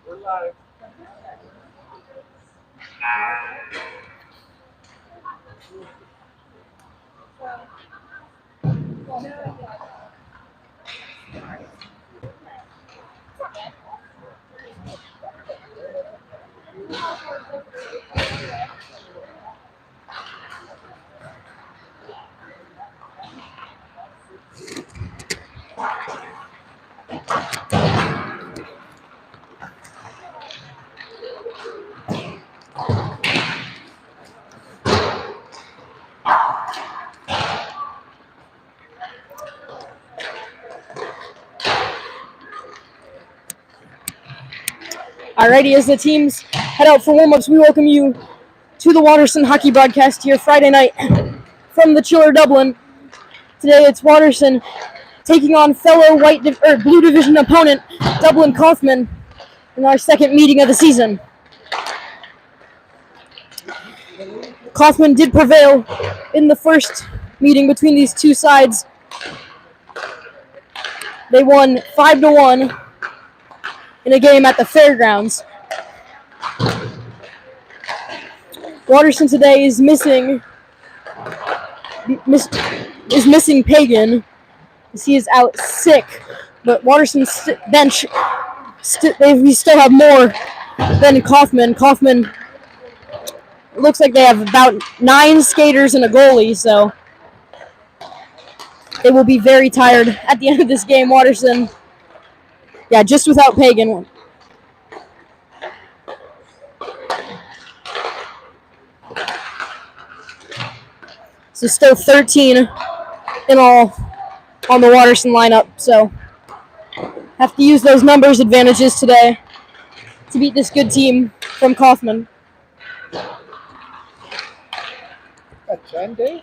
We're live. Alrighty, as the teams head out for warm-ups, we welcome you to the Watterson hockey broadcast here Friday night from the Chiller Dublin. Today it's Watterson taking on fellow Blue Division opponent Dublin Coffman in our second meeting of the season. Coffman did prevail in the first meeting between these two sides. They won 5-1 in a game at the fairgrounds. Watterson today is missing Pagan, as he is out sick. But Watterson's bench, we still have more than Coffman. Coffman looks like they have about 9 skaters and a goalie, so they will be very tired at the end of this game. Watterson, just without Pagan. So still 13 in all on the Watterson lineup, so have to use those numbers advantages today to beat this good team from Coffman. Got 10, Dave?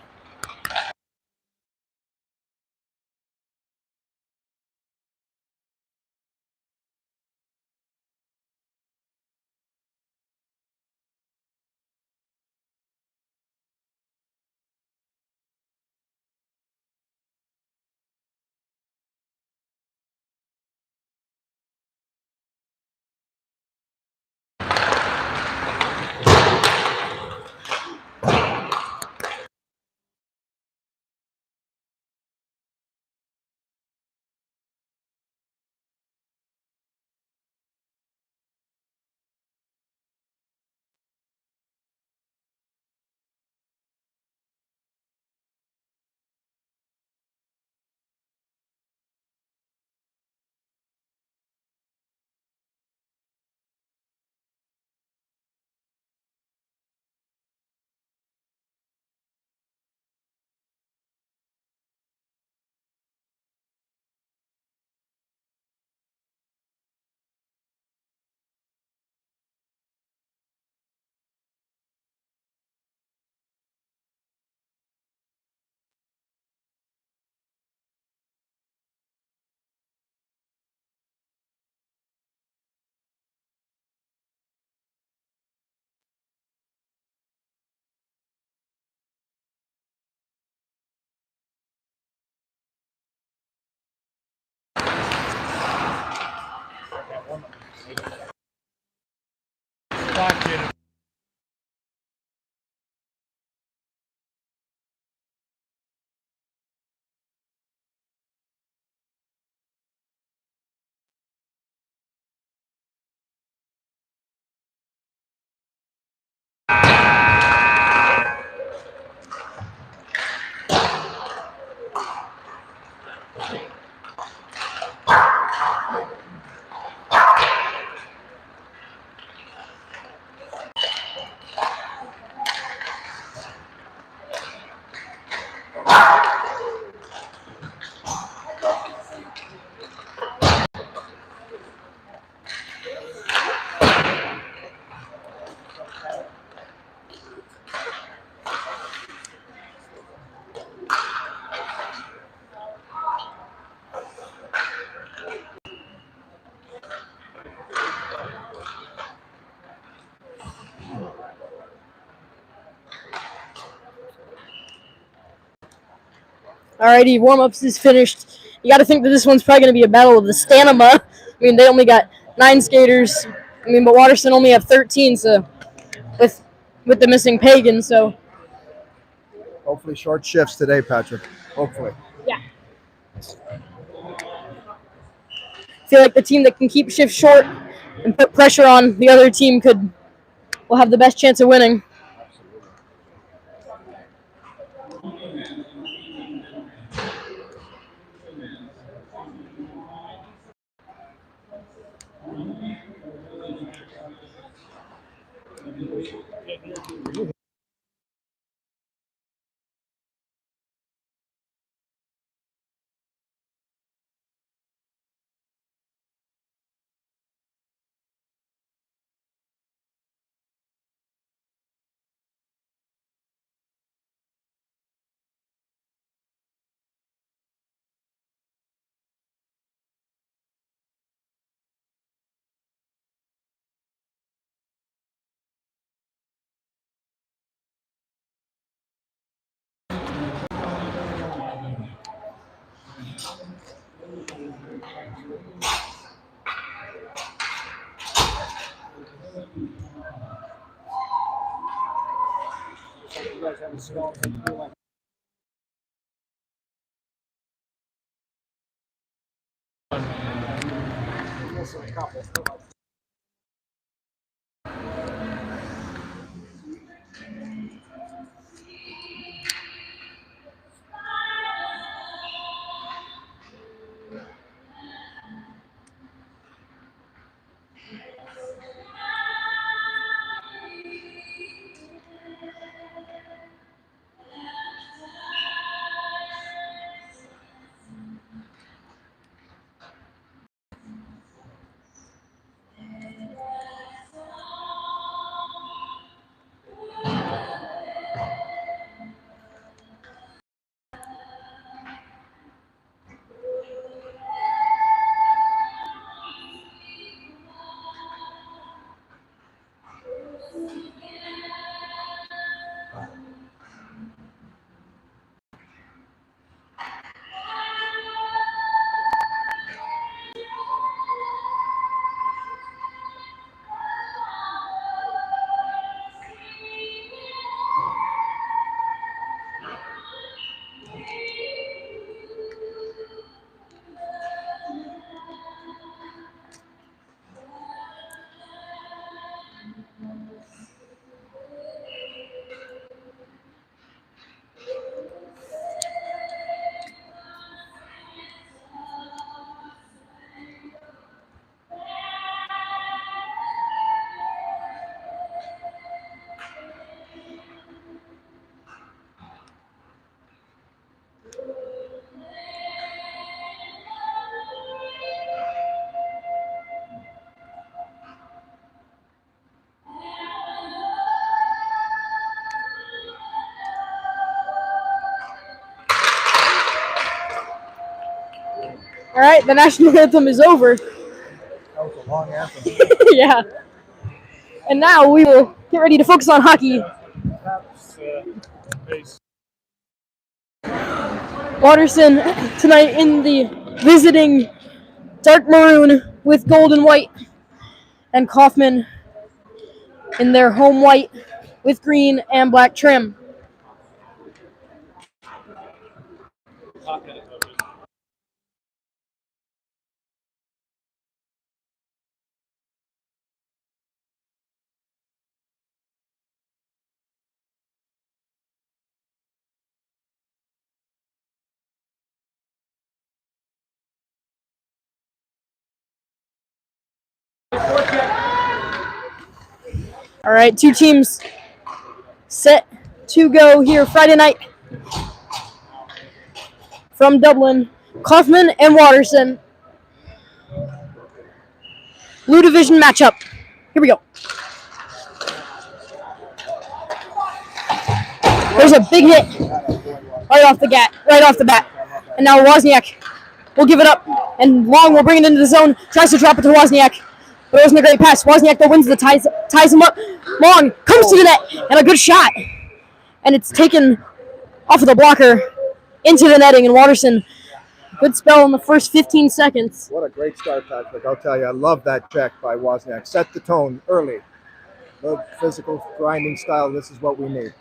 Alrighty, warm-ups is finished. You got to think that this one's probably going to be a battle of the stamina I mean, they only got 9 skaters. I mean, but Watterson only have 13, so with the missing Pagan, so Hopefully short shifts today, Patrick. Hopefully. yeah. I feel like the team that can keep shifts short and put pressure on the other team will have the best chance of winning. All right, the national anthem is over. That was a long anthem. Yeah. And now we will get ready to focus on hockey. Watterson tonight in the visiting dark maroon with gold and white, and Coffman in their home white with green and black trim. All right, two teams set to go here Friday night from Dublin, Coffman and Watterson. Blue Division matchup. Here we go. There's a big hit right off the bat. And now Wozniak will give it up, and Long will bring it into the zone, tries to drop it to Wozniak, but it wasn't a great pass. Wozniak though wins the ties him up. Long comes to the net, and a good shot. And it's taken off of the blocker into the netting, and Watterson Good spell in the first 15 seconds. What a great start, Patrick. I'll tell you, I love that check by Wozniak. Set the tone early. The physical grinding style, this is what we need.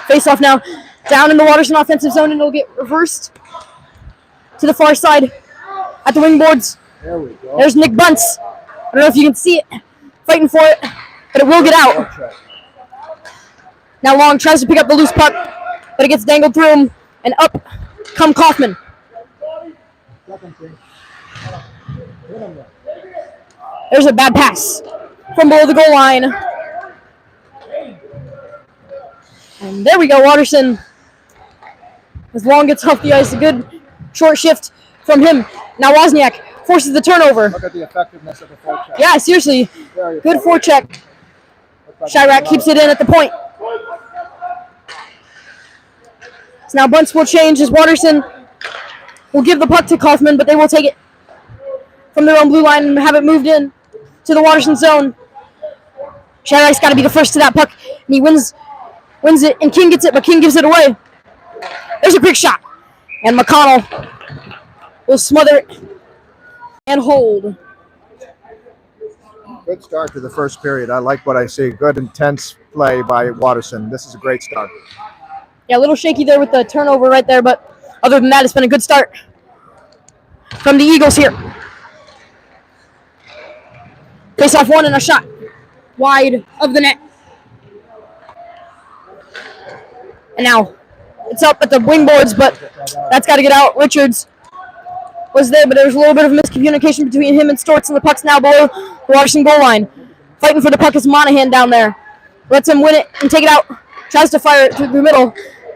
Face off now. Down in the Watterson offensive zone, and it'll get reversed to the far side at the wing boards. There we go. There's Nick Bunce. I don't know if you can see it. Fighting for it, but it will get out. Now Long tries to pick up the loose puck, but it gets dangled through him, and up come Coffman. There's a bad pass from below the goal line. And there we go, Watterson. As Long gets off the ice, a good short shift from him. Now Wozniak forces the turnover. Look at the effectiveness of the forecheck. Yeah, seriously. Good forecheck. Shamrocks keeps it in at the point. So now Bunce will change as Watterson will give the puck to Coffman, but they will take it from their own blue line and have it moved in to the Watterson zone. Shamrocks got to be the first to that puck, and he wins it, and King gets it, but King gives it away. There's a quick shot, and McConnell will smother it and hold. Good start to the first period. I like what I see. Good, intense play by Watterson. This is a great start. Yeah, a little shaky there with the turnover right there, but other than that, it's been a good start from the Eagles here. Face off one and a shot wide of the net. And now it's up at the wing boards, but that's got to get out. Richards was there, but there was a little bit of miscommunication between him and Storts, and the puck's now below the Watterson goal line. Fighting for the puck is Monahan down there. Lets him win it and take it out. Tries to fire it through the middle,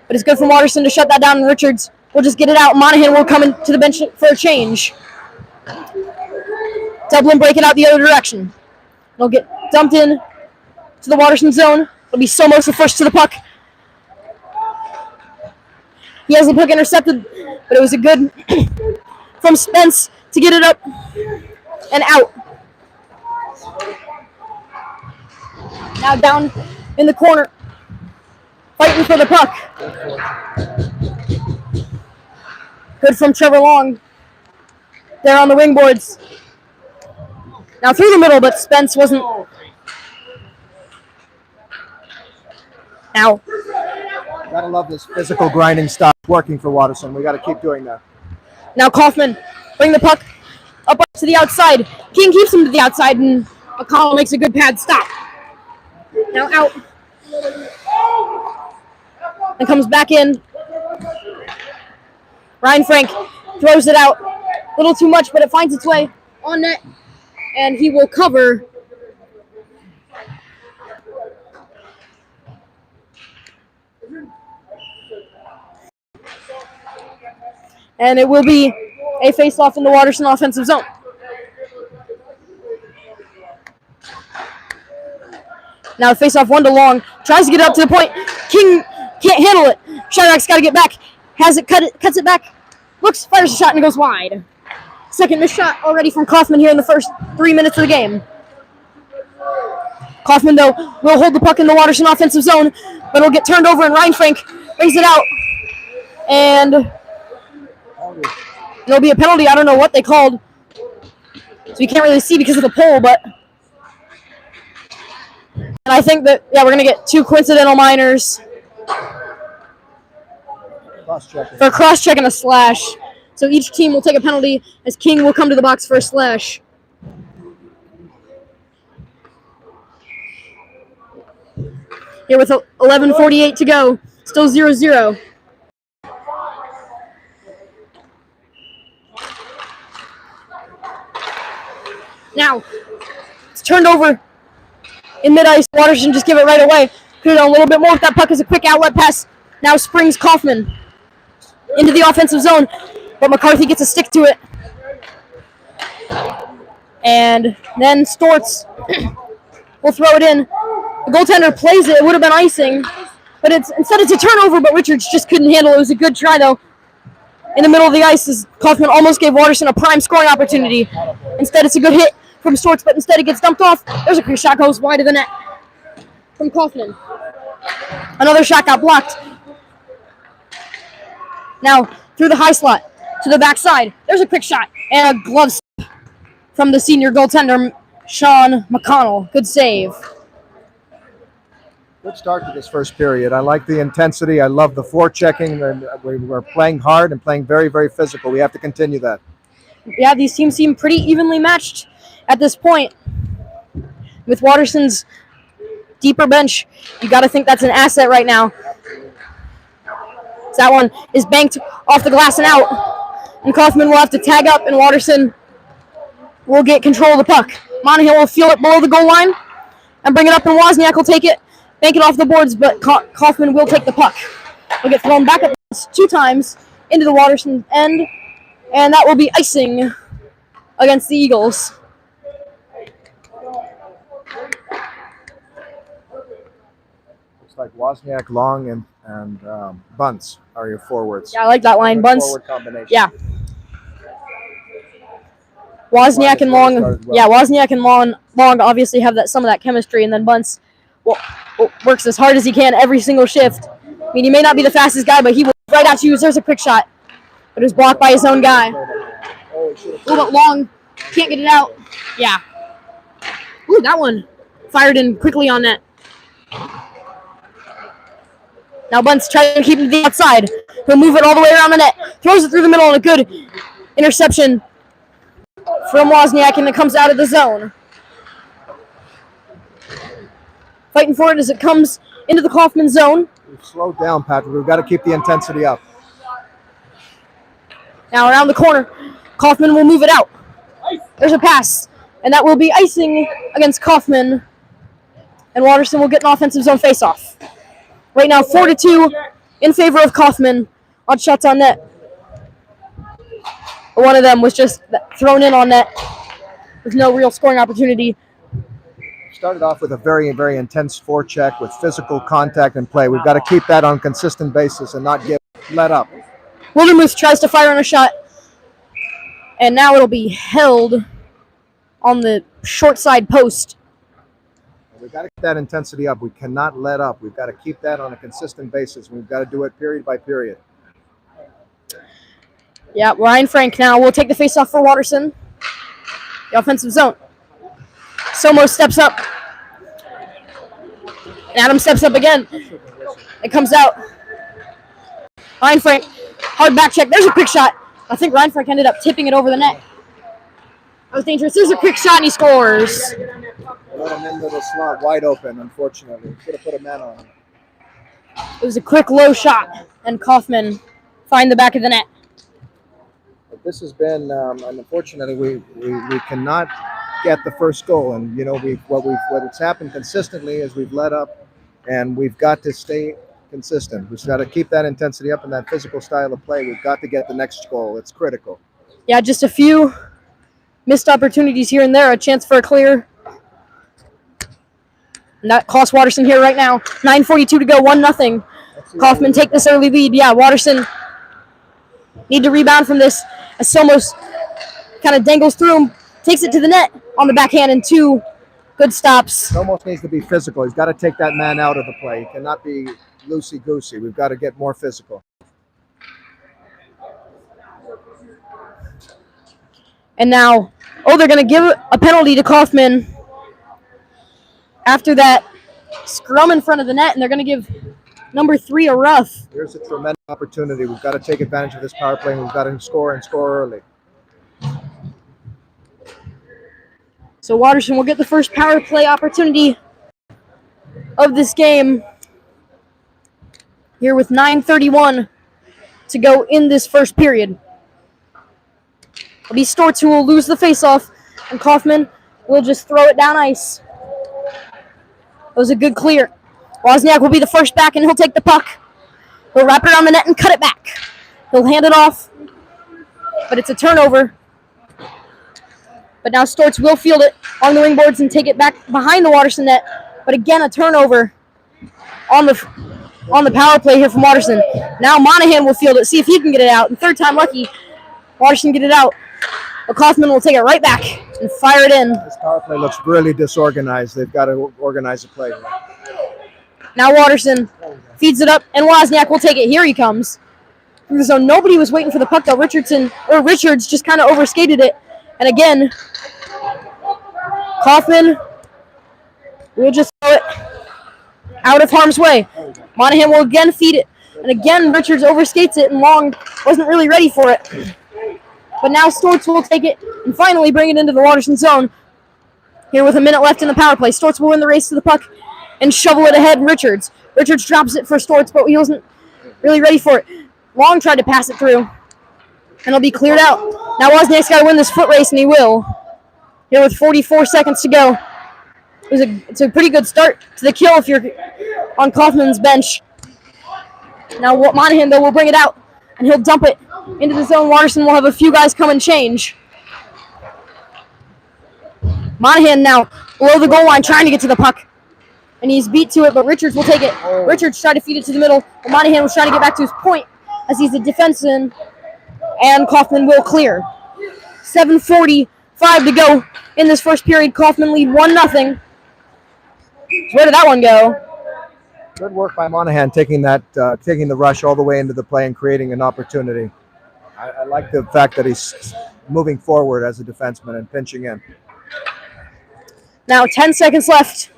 but it's good for Watterson to shut that down, and Richards will just get it out. Monahan will come into the bench for a change. Dublin breaking out the other direction. It'll get dumped in to the Watterson zone. It'll be Somos the first to the puck. He has the puck intercepted, but it was a good from Spence to get it up and out. Now down in the corner, fighting for the puck. Good from Trevor Long there on the wing boards. Now through the middle, but Spence wasn't. Now. Gotta love this physical grinding style working for Watterson. We gotta keep doing that. Now Coffman bring the puck up to the outside. King keeps him to the outside, and McConnell makes a good pad stop. Now out. And comes back in. Rheinfrank throws it out. A little too much, but it finds its way on net. And he will cover. And it will be a face-off in the Watterson offensive zone. Now a face-off one to Long. Tries to get up to the point. King can't handle it. Shamrocks got to get back. Has it, cuts it back. Looks, fires a shot, and it goes wide. Second missed shot already from Coffman here in the first 3 minutes of the game. Coffman, though, will hold the puck in the Watterson offensive zone, but it'll get turned over, and Rheinfrank brings it out. And there'll be a penalty. I don't know what they called. So you can't really see because of the pole, but. And I think that, yeah, we're going to get 2 coincidental minors for cross-check and a slash. So each team will take a penalty as King will come to the box for a slash. Here with 11:48 to go. Still 0-0. Now, it's turned over in mid-ice. Watterson just give it right away. Could have done a little bit more with that puck as a quick outlet pass. Now springs Coffman into the offensive zone, but McCarthy gets a stick to it. And then Storts will throw it in. The goaltender plays it. It would have been icing, but instead it's a turnover, but Richards just couldn't handle it. It was a good try, though. In the middle of the ice, as Coffman almost gave Watterson a prime scoring opportunity. Instead, it's a good hit from Storts, but instead it gets dumped off. There's a quick shot, goes wide of the net from Coffman. Another shot got blocked. Now, through the high slot to the backside. There's a quick shot and a glove save from the senior goaltender, Sean McConnell. Good save. Good start to this first period. I like the intensity. I love the forechecking. We're playing hard and playing very, very physical. We have to continue that. Yeah, these teams seem pretty evenly matched at this point. With Watterson's deeper bench, you got to think that's an asset right now. So that one is banked off the glass and out. And Coffman will have to tag up, and Watterson will get control of the puck. Monahan will field it below the goal line and bring it up, and Wozniak will take it, bank it off the boards, but Coffman will take the puck. Will get thrown back at 2 times into the Watterson end, and that will be icing against the Eagles. Looks like Wozniak, Long, and Bunce are your forwards. Yeah, I like that line. Bunce. Forward combination. Yeah. Wozniak and Long. Well. Yeah, Wozniak and Long obviously have some of that chemistry, and then Bunce works as hard as he can every single shift. I mean, he may not be the fastest guy, but he will right at you. There's a quick shot, but it was blocked by his own guy. Ooh, but Long can't get it out. Yeah. Ooh, that one fired in quickly on net. Now Bunce trying to keep it to the outside. He'll move it all the way around the net. Throws it through the middle, and a good interception from Wozniak, and it comes out of the zone. Fighting for it as it comes into the Coffman zone. We've slowed down, Patrick. We've got to keep the intensity up. Now around the corner, Coffman will move it out. There's a pass, and that will be icing against Coffman. And Watterson will get an offensive zone faceoff. Right now, 4-2 in favor of Coffman on shots on net. One of them was just thrown in on net with no real scoring opportunity. Started off with a very, very intense forecheck with physical contact and play. We've got to keep that on a consistent basis and not get let up. Wildermuth tries to fire on a shot, and now it'll be held on the short side post. We've got to keep that intensity up. We cannot let up. We've got to keep that on a consistent basis. We've got to do it period by period. Yeah, Rheinfrank now will take the face-off for Watterson. The offensive zone. Somos steps up. And Adam steps up again. It comes out. Rheinfrank, hard back check. There's a quick shot. I think Rheinfrank ended up tipping it over the net. That was dangerous. There's a quick shot, and he scores. Let him into the slot wide open, unfortunately. Should have put a man on him. It was a quick low shot, and Coffman find the back of the net. But this has been, unfortunately, we cannot get the first goal. And, you know, what's happened consistently is we've let up, and we've got to stay consistent. We've got to keep that intensity up and that physical style of play. We've got to get the next goal. It's critical. Yeah, just a few missed opportunities here and there. A chance for a clear. And that costs Watterson here right now. 9:42 to go, 1-0. Coffman take this early lead. Yeah, Watterson need to rebound from this as Somos kind of dangles through him, takes it to the net on the backhand, and 2 good stops. Somos needs to be physical. He's got to take that man out of the play. He cannot be loosey-goosey. We've got to get more physical. And now, they're going to give a penalty to Coffman after that scrum in front of the net, and they're going to give number 3 a rough. Here's a tremendous opportunity. We've got to take advantage of this power play, and we've got to score and score early. So Watterson will get the first power play opportunity of this game here with 9:31 to go in this first period. It'll be Storts who will lose the faceoff, and Coffman will just throw it down ice. It was a good clear. Wozniak will be the first back, and he'll take the puck. He'll wrap it around the net and cut it back. He'll hand it off, but it's a turnover. But now Storts will field it on the wing boards and take it back behind the Watterson net. But again, a turnover on the power play here from Watterson. Now Monahan will field it, see if he can get it out. And third time lucky, Watterson get it out. But Coffman will take it right back and fire it in. This power play looks really disorganized. They've got to organize the play. Now Watterson feeds it up, and Wozniak will take it. Here he comes. through the zone. Nobody was waiting for the puck though. Richards just kind of overskated it. And again, Coffman will just throw it out of harm's way. Monahan will again feed it. And again, Richards overskates it, and Long wasn't really ready for it. But now Storts will take it and finally bring it into the Watterson zone. Here with a minute left in the power play, Storts will win the race to the puck and shovel it ahead. Richards drops it for Storts, but he wasn't really ready for it. Long tried to pass it through, and it'll be cleared out. Now Wozniak's got to win this foot race, and he will. Here with 44 seconds to go. It's a pretty good start to the kill if you're on Coffman's bench. Now Monahan, though, will bring it out, and he'll dump it into the zone. Watterson will have a few guys come and change. Monahan now below the goal line trying to get to the puck, and he's beat to it, but Richards will take it. Richards tried to feed it to the middle, but Monahan was trying to get back to his point as he's a defenseman, and Coffman will clear. 7:45 to go in this first period. Coffman lead 1-0. Where did that one go? Good work by Monahan taking the rush all the way into the play and creating an opportunity. I like the fact that he's moving forward as a defenseman and pinching in. Now 10 seconds left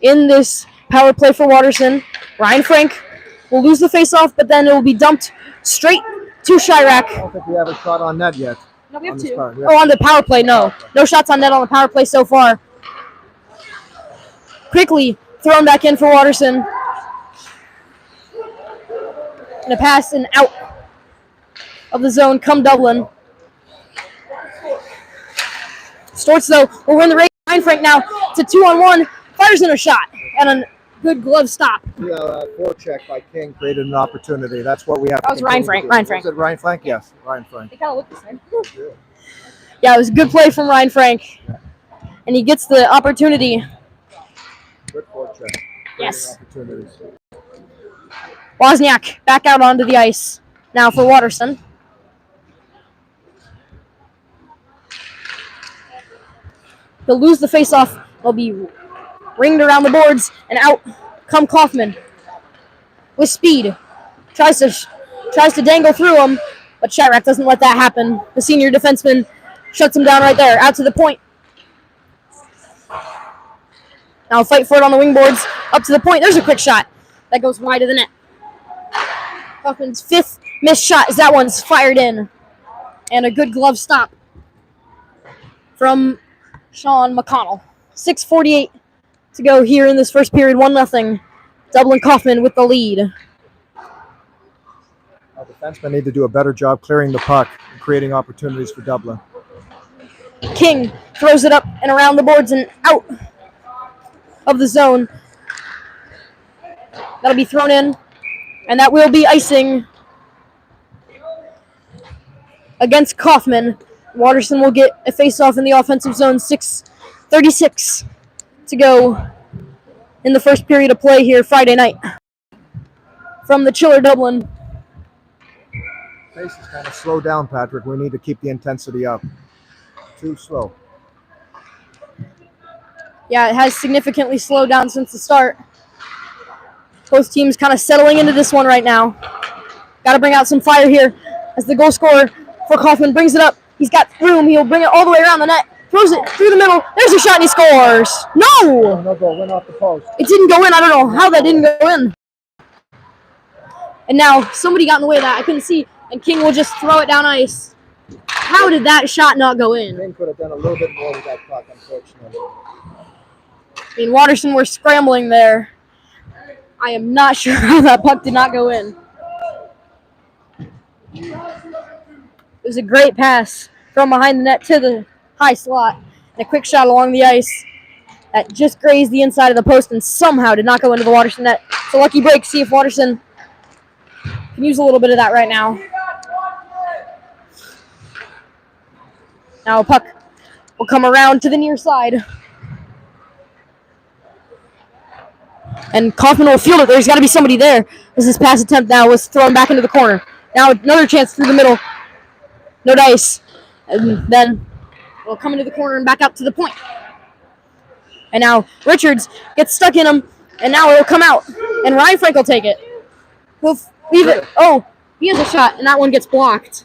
in this power play for Watterson. Rheinfrank will lose the faceoff, but then it will be dumped straight to Shamrocks. I don't think we have a shot on net yet. No, we have two. On the power play, no. No shots on net on the power play so far. Quickly thrown back in for Watterson. And a pass and out of the zone come Dublin. Storts, though, will win the race. Rheinfrank now. It's a 2-on-1. Fires in a shot and a good glove stop. Yeah, forecheck by King created an opportunity. That's what we have. That was Rheinfrank. Was it Rheinfrank? Yes, Rheinfrank. They kind of look the same. Yeah, it was a good play from Rheinfrank. And he gets the opportunity. Good forecheck. Yes. Wozniak back out onto the ice now for Watterson. He'll lose the faceoff. He'll be ringed around the boards, and out come Coffman with speed. Tries to dangle through him, but Shamrocks doesn't let that happen. The senior defenseman shuts him down right there, out to the point. Now fight for it on the wing boards, up to the point. There's a quick shot that goes wide of the net. Coffman's fifth missed shot as that one's fired in. And a good glove stop from Sean McConnell. 6:48 to go here in this first period. 1-0. Dublin Coffman with the lead. Our defensemen need to do a better job clearing the puck and creating opportunities for Dublin. King throws it up and around the boards and out of the zone. That'll be thrown in, and that will be icing against Coffman. Watterson will get a face-off in the offensive zone. 6:36 to go in the first period of play here Friday night. From the Chiller Dublin. Pace is kind of slow down, Patrick. We need to keep the intensity up. Too slow. Yeah, it has significantly slowed down since the start. Both teams kind of settling into this one right now. Got to bring out some fire here as the goal scorer for Coffman brings it up. He's got room. He'll bring it all the way around the net. Throws it through the middle. There's a shot and he scores. No! No goal. Went off the post. It didn't go in. I don't know how that didn't go in. And now somebody got in the way of that. I couldn't see. And King will just throw it down ice. How did that shot not go in? King could have done a little bit more with that puck, unfortunately. I mean, Watterson were scrambling there. I am not sure how that puck did not go in. It was a great pass from behind the net to the high slot. And a quick shot along the ice that just grazed the inside of the post and somehow did not go into the Watterson net. So lucky break. See if Watterson can use a little bit of that right now. Now a puck will come around to the near side. And Coffman will field it. There's got to be somebody there. As this pass attempt now was thrown back into the corner. Now another chance through the middle. No dice. And then we'll come into the corner and back up to the point. And now Richards gets stuck in him. And now it'll come out. And Rheinfrank will take it. He'll leave it. Oh, he has a shot, and that one gets blocked.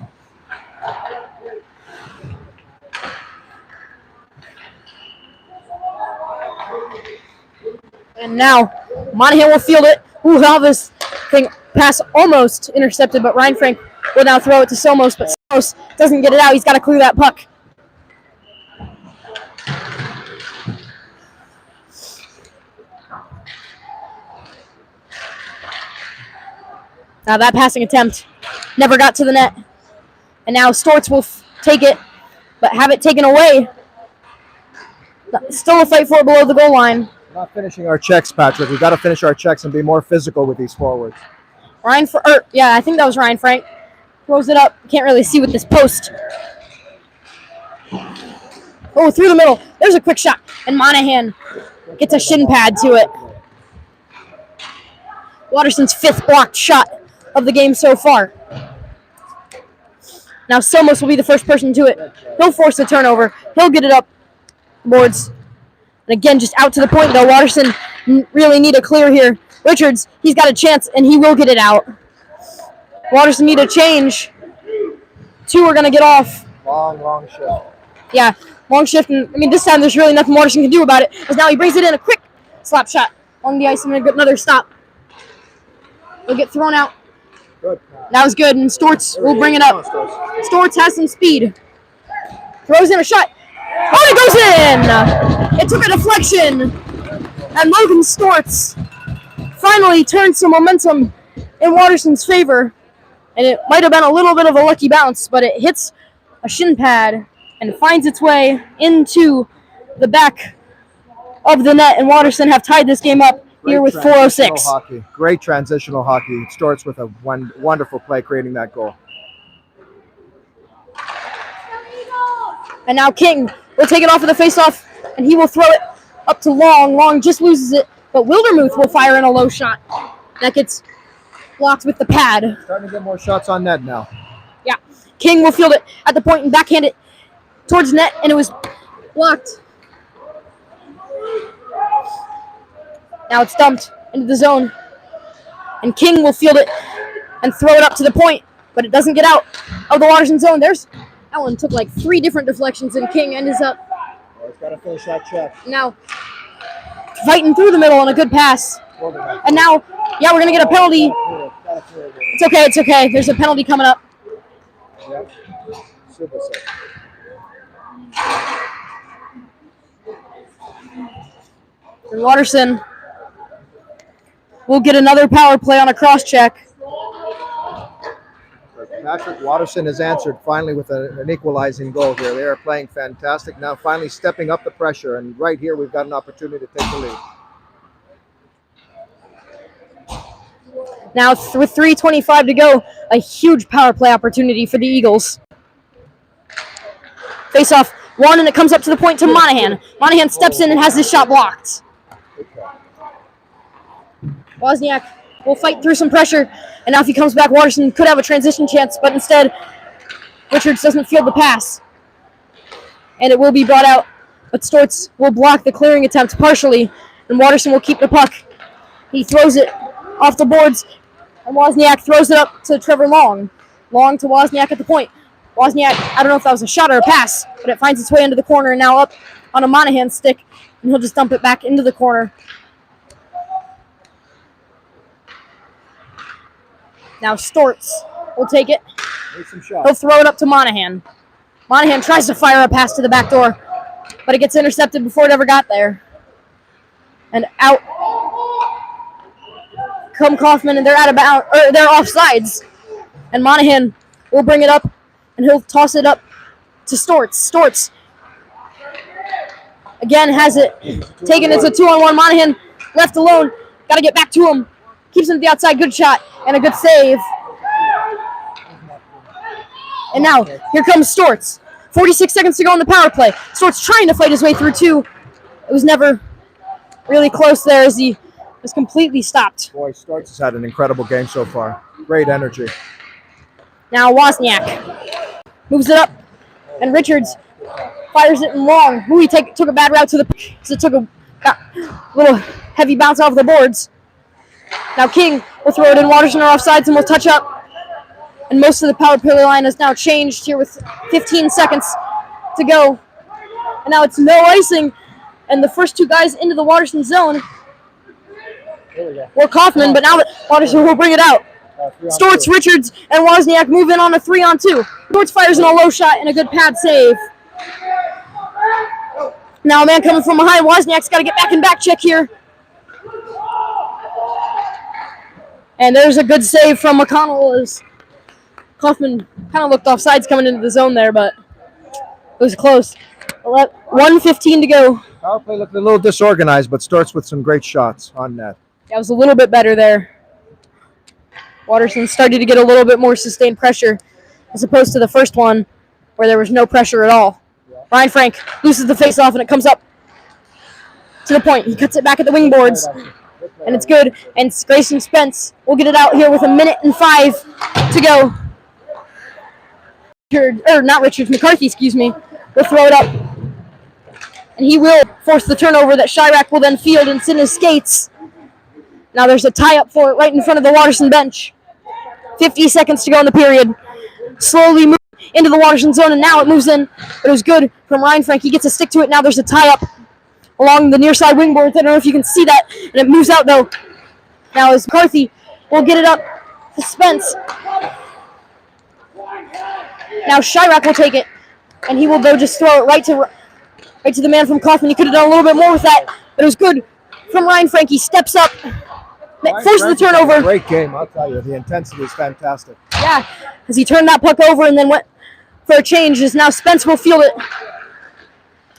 And now Monahan will field it. Ooh, how this thing pass almost intercepted, but Rheinfrank will now throw it to Somos, but Somos doesn't get it out. He's got to clear that puck. Now that passing attempt never got to the net. And now Storts will take it, but have it taken away. Still a fight for it below the goal line. Not finishing our checks, Patrick. We've got to finish our checks and be more physical with these forwards. I think that was Rheinfrank. Throws it up. Can't really see with this post. Oh, through the middle. There's a quick shot. And Monahan gets a shin pad to it. Watterson's 5th blocked shot of the game so far. Now Somos will be the first person to it. He'll force the turnover. He'll get it up boards. And again, just out to the point, though. Watterson really need a clear here. Richards, he's got a chance, and he will get it out. Watterson need a change. 2 are going to get off. Long shift. Yeah, long shift. And, this time there's really nothing Watterson can do about it. Because now he brings it in a quick slap shot on the ice and another stop. He'll get thrown out. Good. That was good, and Storts will bring it up. Storts has some speed. Throws in a shot. Oh, it goes in! It took a deflection. And Logan Storts finally turned some momentum in Watterson's favor. And it might have been a little bit of a lucky bounce, but it hits a shin pad and finds its way into the back of the net. And Watterson have tied this game up here with 4:06. Hockey. Great transitional hockey. It starts with a wonderful play creating that goal. And now King will take it off of the faceoff, and he will throw it up to Long. Long just loses it, but Wildermuth will fire in a low shot. That gets blocked with the pad. Starting to get more shots on net now. Yeah. King will field it at the point and backhand it towards net, and it was blocked. Now it's dumped into the zone. And King will field it and throw it up to the point, but it doesn't get out of the Watterson zone. That one took like 3 different deflections, and King ends up. Well, he's got to finish that check. Now, fighting through the middle on a good pass. And now, we're going to get a penalty. It's okay. There's a penalty coming up. Yep. Super safe. And Watterson will get another power play on a cross check. Patrick, Watterson has answered finally with an equalizing goal here. They are playing fantastic now, finally stepping up the pressure, and right here we've got an opportunity to take the lead. Now with 3:25 to go, a huge power play opportunity for the Eagles. Face off 1, and it comes up to the point to Monahan. Monahan steps in and has this shot blocked. Wozniak will fight through some pressure, and now if he comes back, Watterson could have a transition chance, but instead, Richards doesn't field the pass. And it will be brought out, but Storts will block the clearing attempt partially, and Watterson will keep the puck. He throws it off the boards, and Wozniak throws it up to Trevor Long. Long to Wozniak at the point. Wozniak, I don't know if that was a shot or a pass, but it finds its way into the corner and now up on a Monahan stick, and he'll just dump it back into the corner. Now Storts will take it. He'll throw it up to Monahan. Monahan tries to fire a pass to the back door, but it gets intercepted before it ever got there. And out come Coffman, and they're out of bounds, or they're offsides. And Monahan will bring it up, and he'll toss it up to Storts. Storts again has it taken. It's a 2-on-1. Monahan left alone. Got to get back to him. Keeps him to the outside. Good shot and a good save. And now here comes Storts. 46 seconds to go on the power play. Storts trying to fight his way through 2. It was never really close there as he was completely stopped. Boy, Storts has had an incredible game so far. Great energy. Now Wozniak moves it up, and Richards fires it in long. Ooh, he took a bad route to the pitch, so it took a little heavy bounce off the boards. Now King will throw it in. Watterson are offsides and will touch up. And most of the power play line has now changed here with 15 seconds to go. And now it's no icing. And the first two guys into the Watterson zone were Coffman, but now Watterson will bring it out. Storts, Richards, and Wozniak move in on a 3-on-2. Storts fires in a low shot and a good pad save. Now a man coming from behind. Wozniak's got to get back in back check here. And there's a good save from McConnell as Coffman kind of looked off sides coming into the zone there, but it was close. 1:15 to go. Power play looked a little disorganized, but starts with some great shots on net. Yeah, it was a little bit better there. Watterson started to get a little bit more sustained pressure as opposed to the first one where there was no pressure at all. Rheinfrank loses the face-off and it comes up to the point. He cuts it back at the wing boards, and it's good. And Grayson Spence will get it out here with 1:05 to go. McCarthy, will throw it up. And he will force the turnover that Shamrocks will then field and sit in his skates. Now there's a tie-up for it right in front of the Watterson bench. 50 seconds to go in the period. Slowly move into the Watterson zone, and now it moves in. But it was good from Rheinfrank. He gets a stick to it. Now there's a tie-up along the near side wing boards. I don't know if you can see that. And it moves out, though. Now as McCarthy will get it up to Spence. Now Shamrocks will take it. And he will go just throw it right to the man from Coffman. He could have done a little bit more with that. But it was good from Rheinfrank. He steps up. Forces the turnover. Great game, I'll tell you. The intensity is fantastic. Yeah, as he turned that puck over and then went for a change. As now Spence will field it.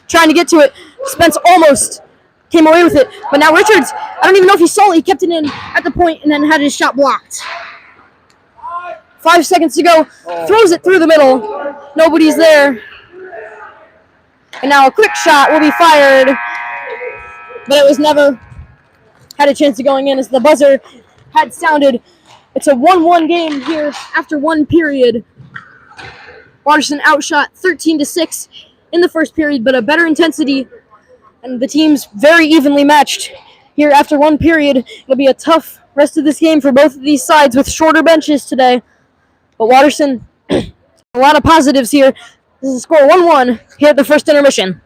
Trying to get to it. Spence almost came away with it. But now Richards, I don't even know if he saw it. He kept it in at the point and then had his shot blocked. 5 seconds to go. Throws it through the middle. Nobody's there. And now a quick shot will be fired. But it was never had a chance of going in as the buzzer had sounded. It's a 1-1 game here after one period. Watterson outshot 13-6 in the first period, but a better intensity, and the teams very evenly matched here after one period. It'll be a tough rest of this game for both of these sides with shorter benches today. But Watterson, a lot of positives here. This is a score 1-1 here at the first intermission.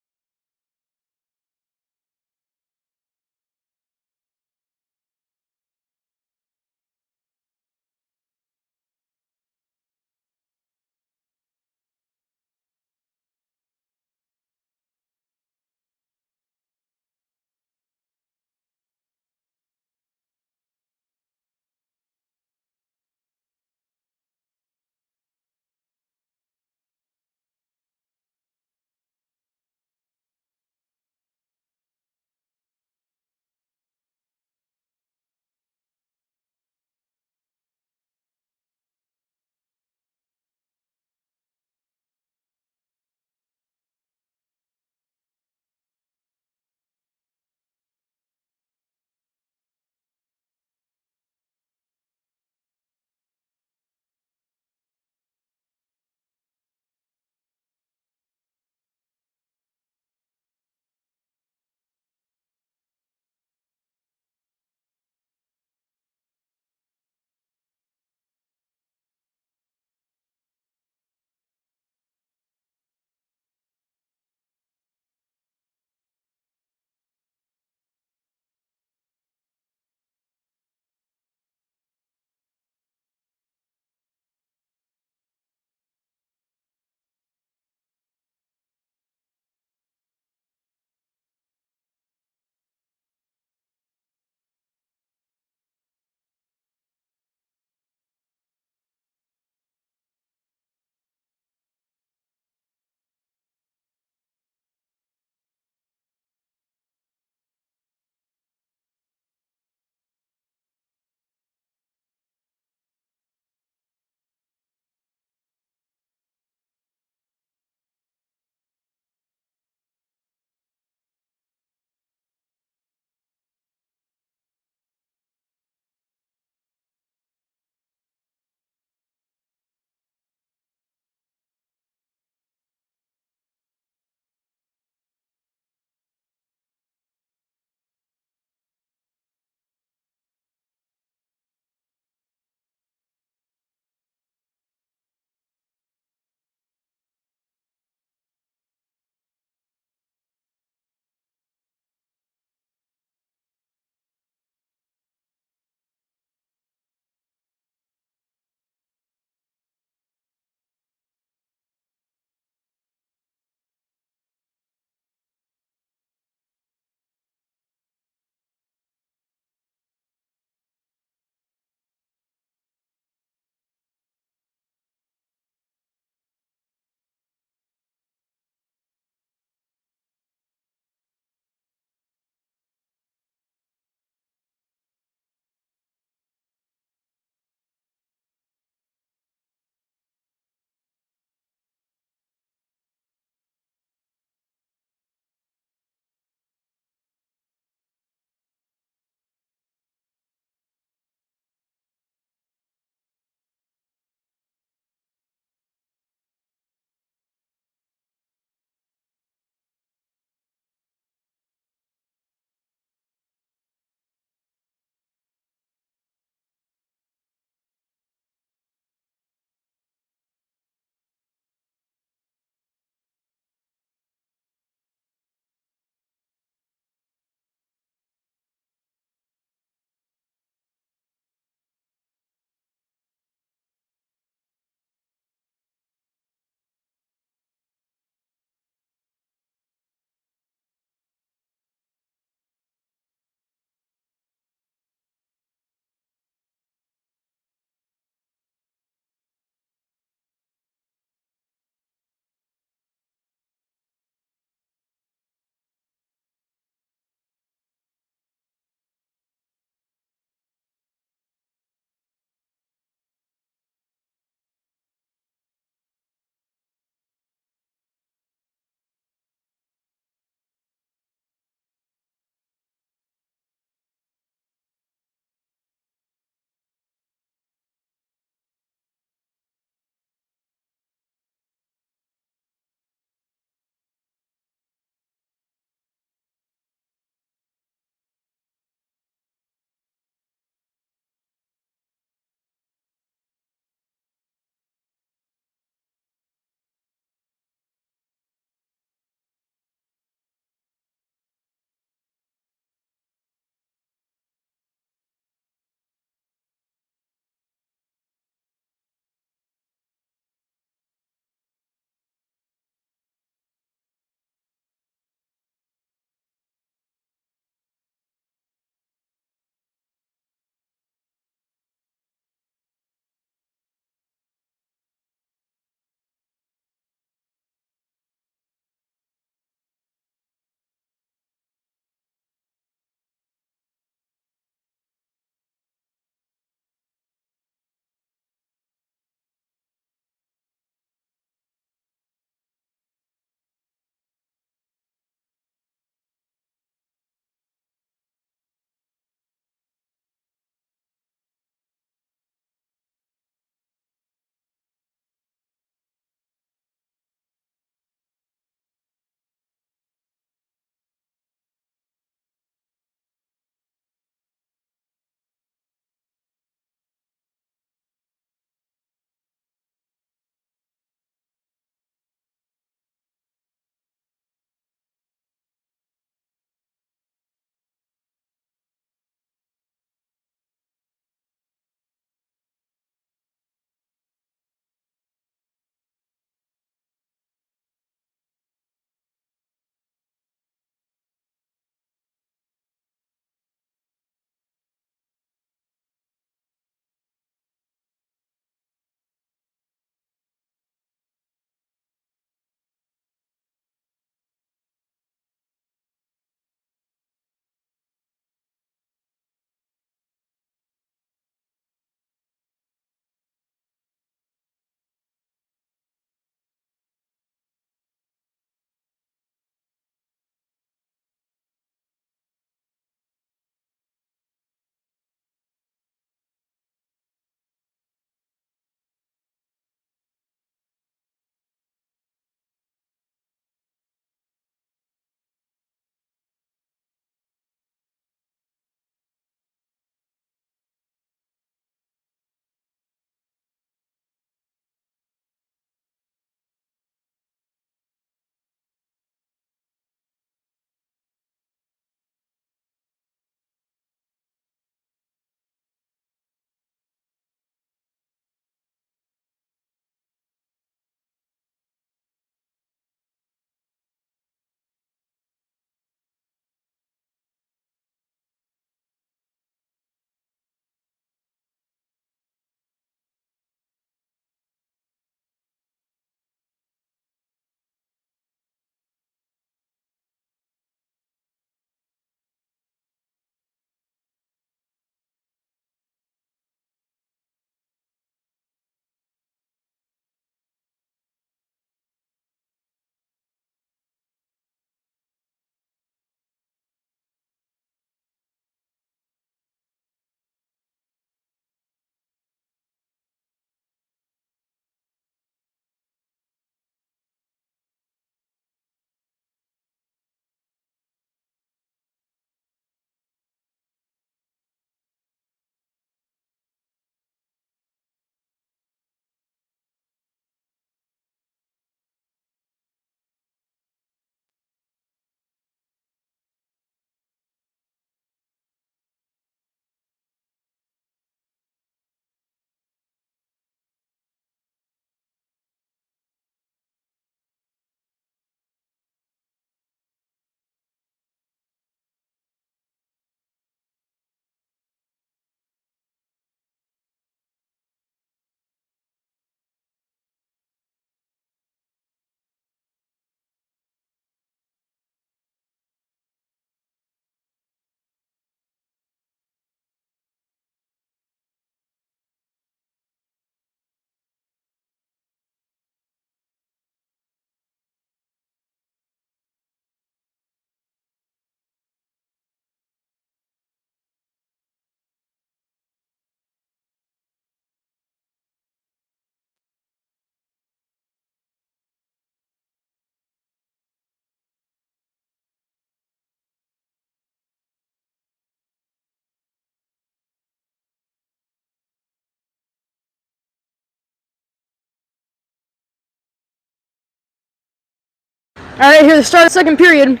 right, here the start of the second period.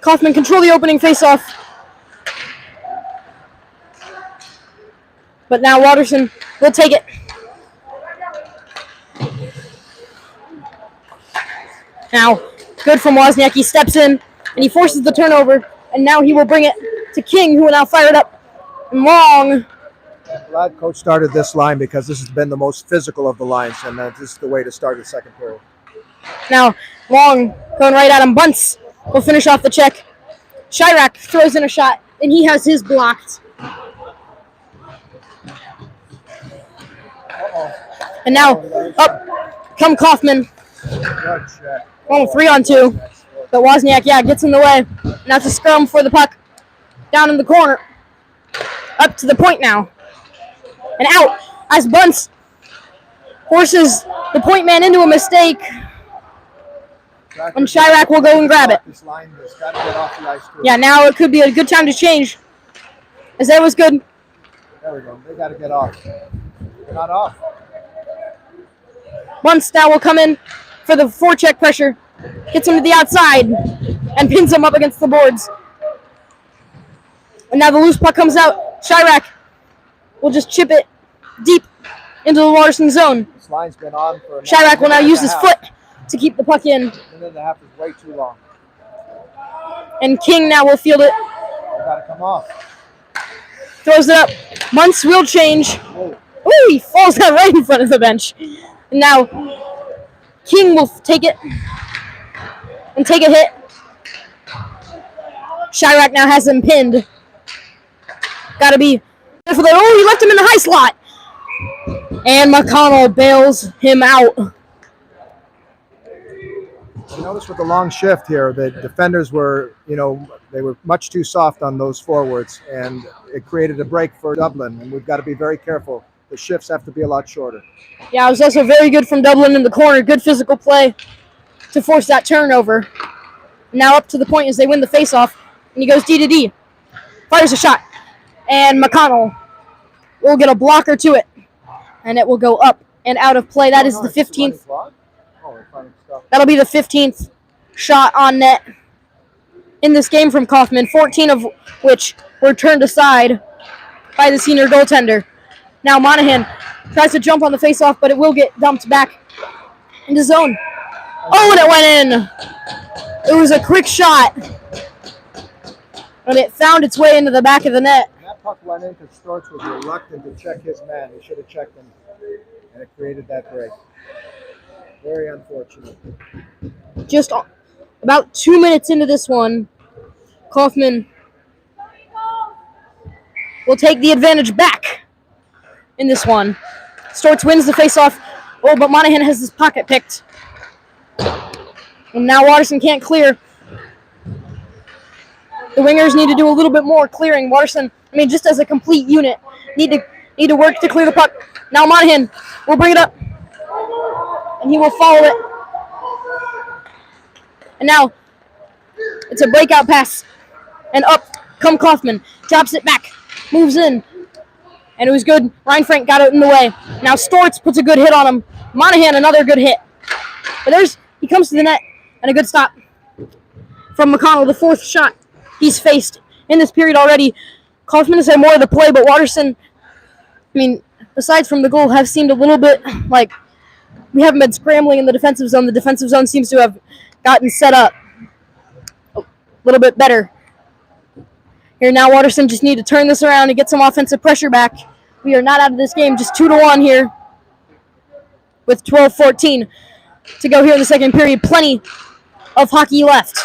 Coffman control the opening faceoff. But now Watterson will take it. Now, good from Wozniak. He steps in and he forces the turnover. And now he will bring it to King, who will now fire it up and long. I'm glad Coach started this line because this has been the most physical of the lines, and this is the way to start the second period. Now, long going right at him. Bunce will finish off the check. Shamrocks throws in a shot, and he has his blocked. And now, up come Coffman. Oh, 3-on-2. But Wozniak, gets in the way. Now it's a scrum for the puck. Down in the corner. Up to the point now. And out as Bunce forces the point man into a mistake. And Shamrocks will go and grab it. This line has got to get off the ice too. Yeah, now it could be a good time to change. As that was good. There we go. They got to get off. They're not off. Bunce now will come in for the forecheck pressure. Gets him to the outside and pins him up against the boards. And now the loose puck comes out. Shamrocks will just chip it deep into the Watterson zone. This line's been on for a Shamrocks will now use his foot to keep the puck in. A minute and a half is way too long. And King now will field it. They got to come off. Throws it up. Bunce will change. Ooh, he falls down right in front of the bench. And now King will take it and take a hit. Shamrocks now has him pinned. Gotta be careful there. Oh, he left him in the high slot. And McConnell bails him out. You notice with the long shift here, the defenders were, they were much too soft on those forwards, and it created a break for Dublin, and we've got to be very careful. The shifts have to be a lot shorter. Yeah, it was also very good from Dublin in the corner. Good physical play to force that turnover. Now up to the point as they win the faceoff, and he goes D to D. Fires a shot, and McConnell will get a blocker to it, and it will go up and out of play. That is the 15th. That'll be the 15th shot on net in this game from Coffman, 14 of which were turned aside by the senior goaltender. Now Monahan tries to jump on the faceoff, but it will get dumped back into zone. Oh, and it went in. It was a quick shot, but it found its way into the back of the net. And that puck went in because Storts was reluctant to check his man. He should have checked him, and it created that break. Very unfortunate. Just about 2 minutes into this one, Coffman will take the advantage back in this one. Storts wins the faceoff. Oh, but Monahan has his pocket picked. And now Watterson can't clear. The wingers need to do a little bit more clearing. Watterson, just as a complete unit, need to work to clear the puck. Now Monahan will bring it up. And he will follow it. And now it's a breakout pass. And up come Coffman. Drops it back. Moves in. And it was good. Rheinfrank got it in the way. Now Storts puts a good hit on him. Monahan, another good hit. But he comes to the net. And a good stop from McConnell. The fourth shot he's faced in this period already. Coffman has had more of the play, but Watterson, besides from the goal, have seemed a little bit like we haven't been scrambling in the defensive zone. The defensive zone seems to have gotten set up a little bit better. Here now, Watterson just need to turn this around and get some offensive pressure back. We are not out of this game, just 2-1 here with 12-14 to go here in the second period. Plenty of hockey left.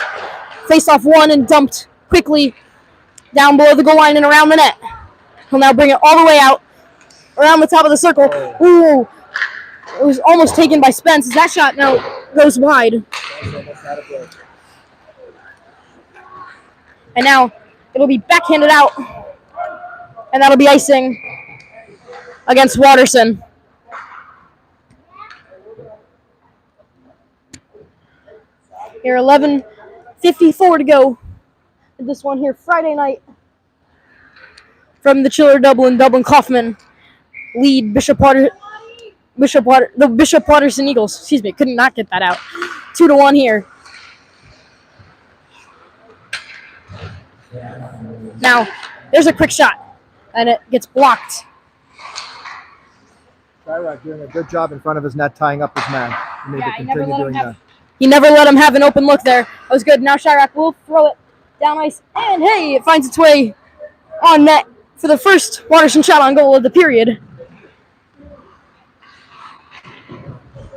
Face-off won and dumped quickly down below the goal line and around the net. He'll now bring it all the way out around the top of the circle. Ooh, it was almost taken by Spence. That shot now goes wide. And now it'll be backhanded out. And that'll be icing against Watterson. Here, 11:54 to go. This one here Friday night from the Chiller Dublin Coffman lead Bishop the Bishop Watterson Eagles. Excuse me, could not get that out. 2-1 here. Now, there's a quick shot, and it gets blocked. Shamrocks doing a good job in front of his net, tying up his man. You need to continue doing that. He never let him have an open look there. That was good. Now Shamrocks will throw it down ice, and hey, it finds its way on net for the first Watterson shot on goal of the period.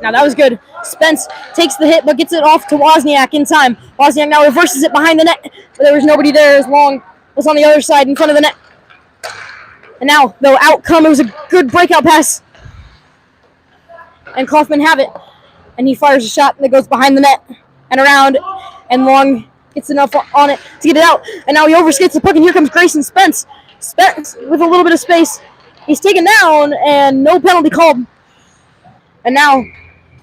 Now that was good. Spence takes the hit, but gets it off to Wozniak in time. Wozniak now reverses it behind the net, but there was nobody there as Long was on the other side in front of the net. And now, though, outcome, it was a good breakout pass. And Coffman have it. And he fires a shot that goes behind the net and around. And Long gets enough on it to get it out. And now he overskates the puck, and here comes Grayson Spence. Spence with a little bit of space. He's taken down, and no penalty called. And now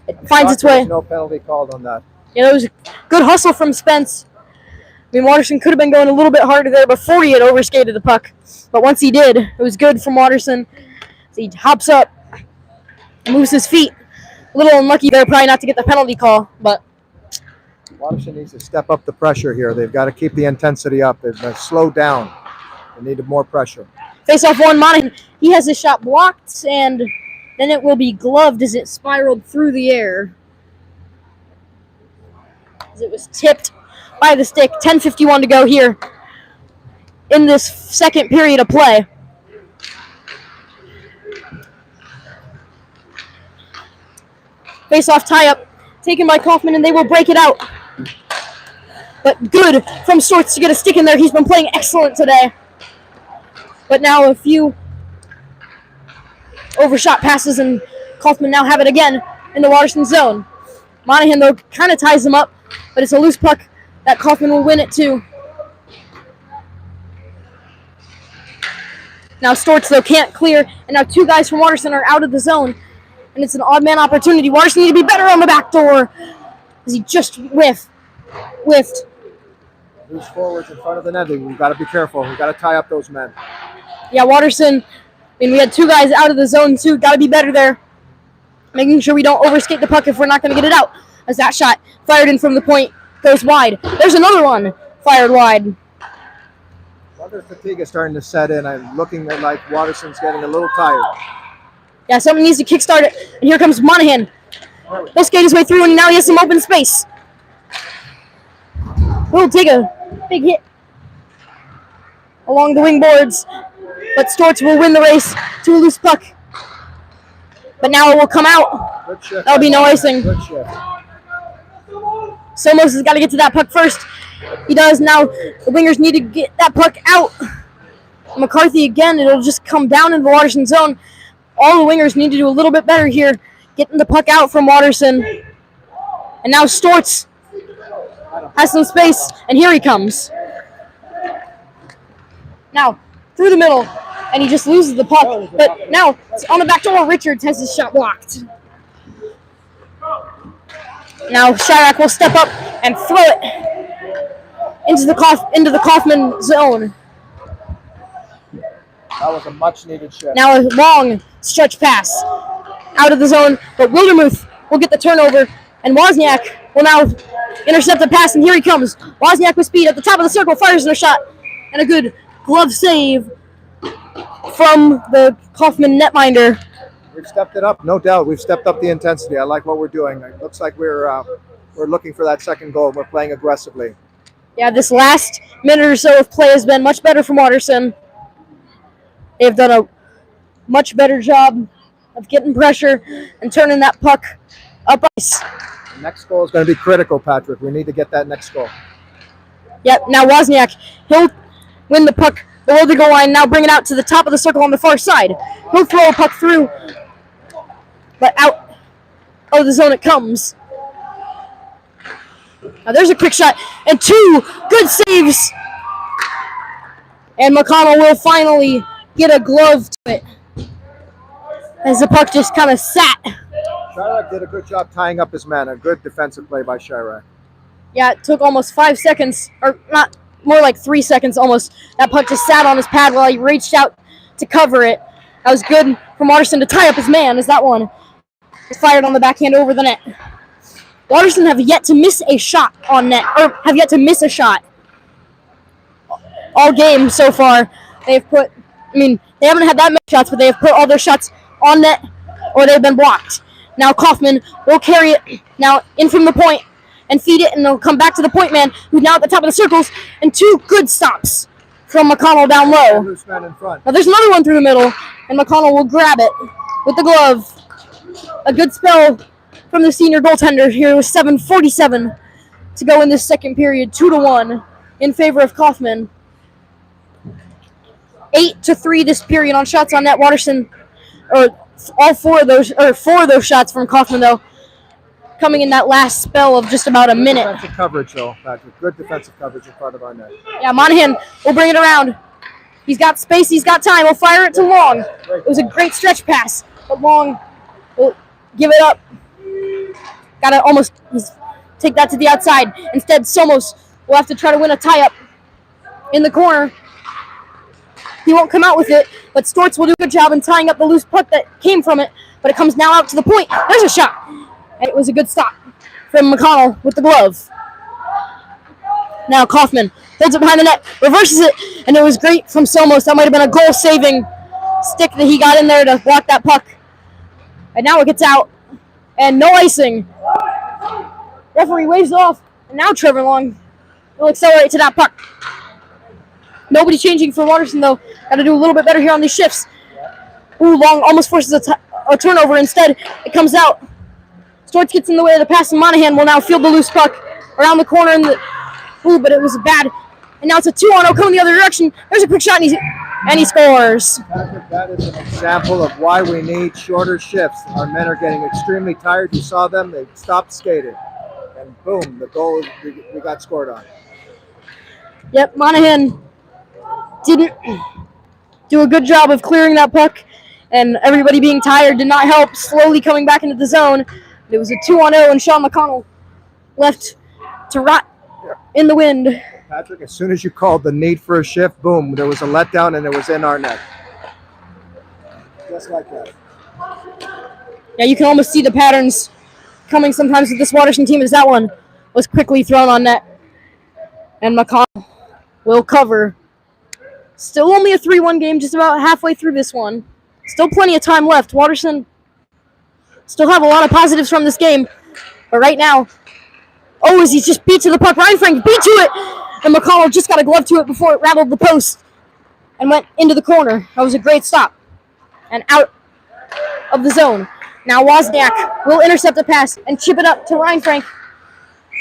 it finds its way. No penalty called on that. Yeah, it was a good hustle from Spence. I mean, Watterson could have been going a little bit harder there before he had overskated the puck. But once he did, it was good from Watterson. So he hops up, moves his feet. A little unlucky there, probably not to get the penalty call, but Watterson needs to step up the pressure here. They've got to keep the intensity up. They've got to slow down. They needed more pressure. Face-off one, Monahan. He has his shot blocked, and then it will be gloved as it spiraled through the air. As it was tipped by the stick. 10:51 to go here in this second period of play. Face-off tie-up taken by Coffman, and they will break it out. But good from Storts to get a stick in there. He's been playing excellent today. But now a few overshot passes, and Coffman now have it again in the Watterson zone. Monahan, though, kind of ties him up, but it's a loose puck that Coffman will win it to. Now Storts, though, can't clear, and now two guys from Watterson are out of the zone, and it's an odd man opportunity. Watterson need to be better on the back door, as he just whiffed. Loose forwards in front of the net. We've got to be careful. We've got to tie up those men. Yeah, Watterson, I mean, we had two guys out of the zone, too. Got to be better there. Making sure we don't overskate the puck if we're not going to get it out. As that shot fired in from the point goes wide. There's another one fired wide. Wonder fatigue is starting to set in. I'm looking at like Watterson's getting a little tired. Yeah, someone needs to kickstart it. And here comes Monahan. He'll skate his way through, and now he has some open space. He'll take a big hit along the wing boards. But Storts will win the race to a loose puck. But now it will come out. Good shift. That'll be no icing. Good shift. Somos has got to get to that puck first. He does. Now the wingers need to get that puck out. McCarthy again. It'll just come down in the Watterson zone. All the wingers need to do a little bit better here, getting the puck out from Watterson. And now Storts has some space, and here he comes. Now through the middle, and he just loses the puck. But now it's on the back door. Richards has his shot blocked. Now Shamrocks will step up and throw it into the Coffman zone. That was a much-needed shift. Now a long stretch pass out of the zone, but Wildermuth will get the turnover, and Wozniak will now intercept the pass, and here he comes. Wozniak with speed at the top of the circle, fires in a shot, and a good glove save from the Coffman netminder. We've stepped it up, no doubt. We've stepped up the intensity. I like what we're doing. It looks like we're looking for that second goal. We're playing aggressively. Yeah, this last minute or so of play has been much better from Watterson. They've done a much better job of getting pressure and turning that puck up ice. The next goal is going to be critical, Patrick. We need to get that next goal. Yep, now Wozniak, he'll win the puck below the goal line, now bring it out to the top of the circle on the far side. He'll throw a puck through, but out of the zone it comes. Now there's a quick shot, and two good saves. And McConnell will finally get a glove to it, as the puck just kind of sat. Shamrocks did a good job tying up his man. A good defensive play by Shamrocks. Yeah, it took almost 5 seconds, or not, more like 3 seconds almost. That puck just sat on his pad while he reached out to cover it. That was good from Watterson to tie up his man, as that one is fired on the backhand over the net. Watterson have yet to miss a shot on net, or have yet to miss a shot all game so far. They've put, they haven't had that many shots, but they have put all their shots on net or they've been blocked. Now Coffman will carry it now in from the point and feed it, and they'll come back to the point man, who's now at the top of the circles, and 2 good stops from McConnell down low. Now there's another one through the middle, and McConnell will grab it with the glove. A good spell from the senior goaltender here with 7:47 to go in this second period, 2-1 in favor of Coffman. 8-3 this period on shots on net. Watterson, or four of those shots from Coffman though, coming in that last spell of just about a minute. Defensive coverage though, Patrick. Good defensive coverage in front of our net. Yeah, Monahan will bring it around. He's got space, he's got time. He'll fire it to Long. It was a great stretch pass, but Long will give it up. Gotta almost take that to the outside. Instead, Somos will have to try to win a tie-up in the corner. He won't come out with it, but Storts will do a good job in tying up the loose puck that came from it, but it comes now out to the point. There's a shot. And it was a good stop from McConnell with the glove. Now Coffman holds it behind the net, reverses it, and it was great from Somos. That might have been a goal-saving stick that he got in there to block that puck. And now it gets out, and no icing. Referee waves it off, and now Trevor Long will accelerate to that puck. Nobody changing for Watterson, though. Got to do a little bit better here on these shifts. Ooh, Long almost forces a turnover. Instead, it comes out. Storts gets in the way of the pass, and Monahan will now field the loose puck around the corner. But it was bad. And now it's a 2-on-0 coming the other direction. There's a quick shot, and he scores. Patrick, that is an example of why we need shorter shifts. Our men are getting extremely tired. You saw them. They stopped skating. And boom, the goal we got scored on. Yep, Monahan didn't do a good job of clearing that puck, and everybody being tired did not help. Slowly coming back into the zone. It was a 2-on-0, and Sean McConnell left to rot in the wind. Patrick, as soon as you called the need for a shift, boom, there was a letdown, and it was in our net. Just like that. Yeah, you can almost see the patterns coming sometimes with this Watterson team, as that one was quickly thrown on net. And McConnell will cover. Still only a 3-1 game, just about halfway through this one. Still plenty of time left. Watterson still have a lot of positives from this game. But right now, as he's just beat to the puck. Rheinfrank beat to it. And McConnell just got a glove to it before it rattled the post and went into the corner. That was a great stop. And out of the zone. Now Wozniak will intercept the pass and chip it up to Rheinfrank.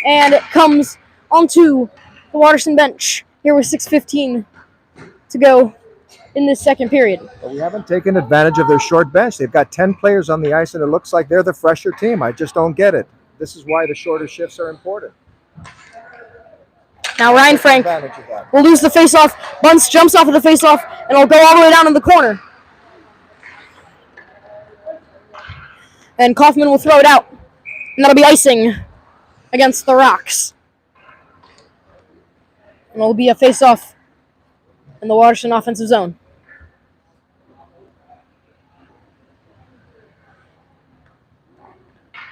And it comes onto the Watterson bench here with 6:15 to go in this second period. But we haven't taken advantage of their short bench. They've got 10 players on the ice, and it looks like they're the fresher team. I just don't get it. This is why the shorter shifts are important. Now Rheinfrank will lose the faceoff. Bunce jumps off of the faceoff, and it'll go all the way down in the corner. And Coffman will throw it out, and that'll be icing against the Rocks. And it'll be a faceoff in the Watterson offensive zone.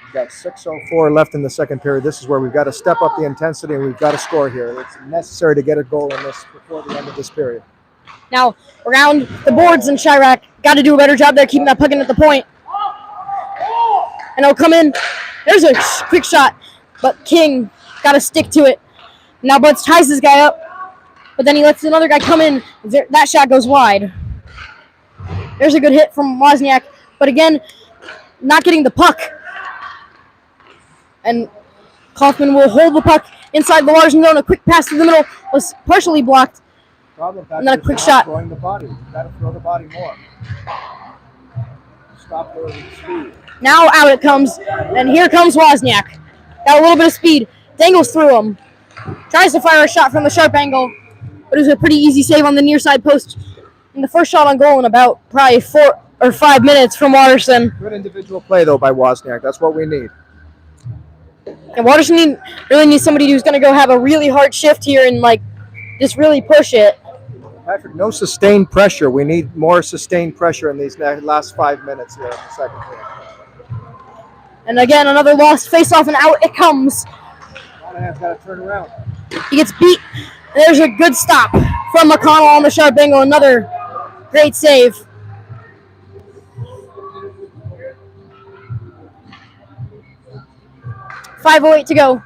We've got 6:04 left in the second period. This is where we've got to step up the intensity, and we've got to score here. It's necessary to get a goal in this before the end of this period. Now, around the boards in Shamrocks, got to do a better job there keeping that puck in at the point. And it'll come in. There's a quick shot, but King got to stick to it. Now Bunce ties this guy up, but then he lets another guy come in. That shot goes wide. There's a good hit from Wozniak, but again, not getting the puck. And Coffman will hold the puck inside the Watterson zone. A quick pass to the middle was partially blocked. And then a quick shot. Throwing the body. You've got to throw the body more. Stop the speed. Now out it comes, and here comes Wozniak. Got a little bit of speed. Dangles through him. Tries to fire a shot from the sharp angle, but it was a pretty easy save on the near side post. And the first shot on goal in about probably 4 or 5 minutes from Watterson. Good individual play, though, by Wozniak. That's what we need. And Watterson really needs somebody who's going to go have a really hard shift here and, just really push it. Patrick, no sustained pressure. We need more sustained pressure in these last 5 minutes here in the second period. And again, another lost face-off, and out it comes. Monahan's got to turn around. He gets beat. There's a good stop from McConnell on the sharp angle. Another great save. .508 to go.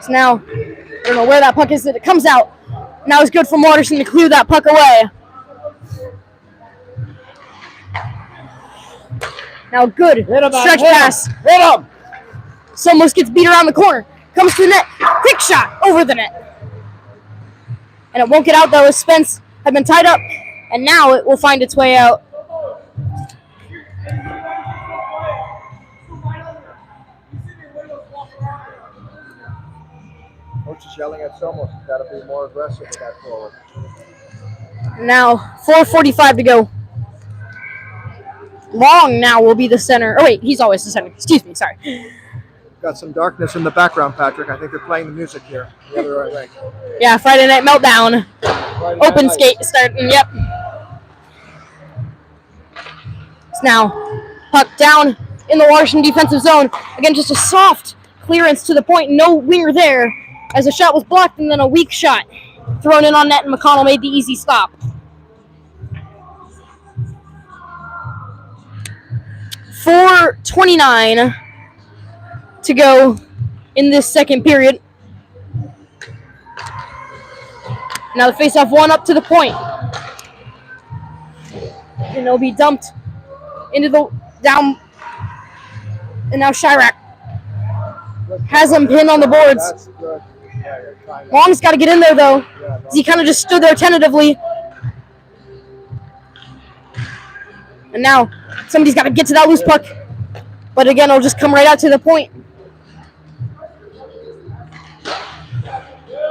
So now, I don't know where that puck is. It comes out. Now it's good for Watterson to clear that puck away. Now good stretch pass. Hit him! Somos gets beat around the corner. Comes to the net. Quick shot over the net. And it won't get out though as Spence had been tied up. And now it will find its way out. Coach is yelling at Somos. He's got to be more aggressive with that forward. Now 4:45 to go. Long now will be the center. Oh wait, he's always the center. Excuse me, sorry. Got some darkness in the background, Patrick. I think they're playing the music here. The other right. Yeah, Friday Night Meltdown. Open skate starting, yep. It's now puck down in the Watterson defensive zone. Again, just a soft clearance to the point. No winger there as the shot was blocked, and then a weak shot thrown in on net, and McConnell made the easy stop. .429 to go in this second period. Now the faceoff one up to the point. And it'll be dumped into the down. And now Shamrocks has him pinned on the boards. That's good. Yeah, Long's got to get in there though. He kind of just stood there tentatively. And now somebody's got to get to that loose puck. But again, it'll just come right out to the point.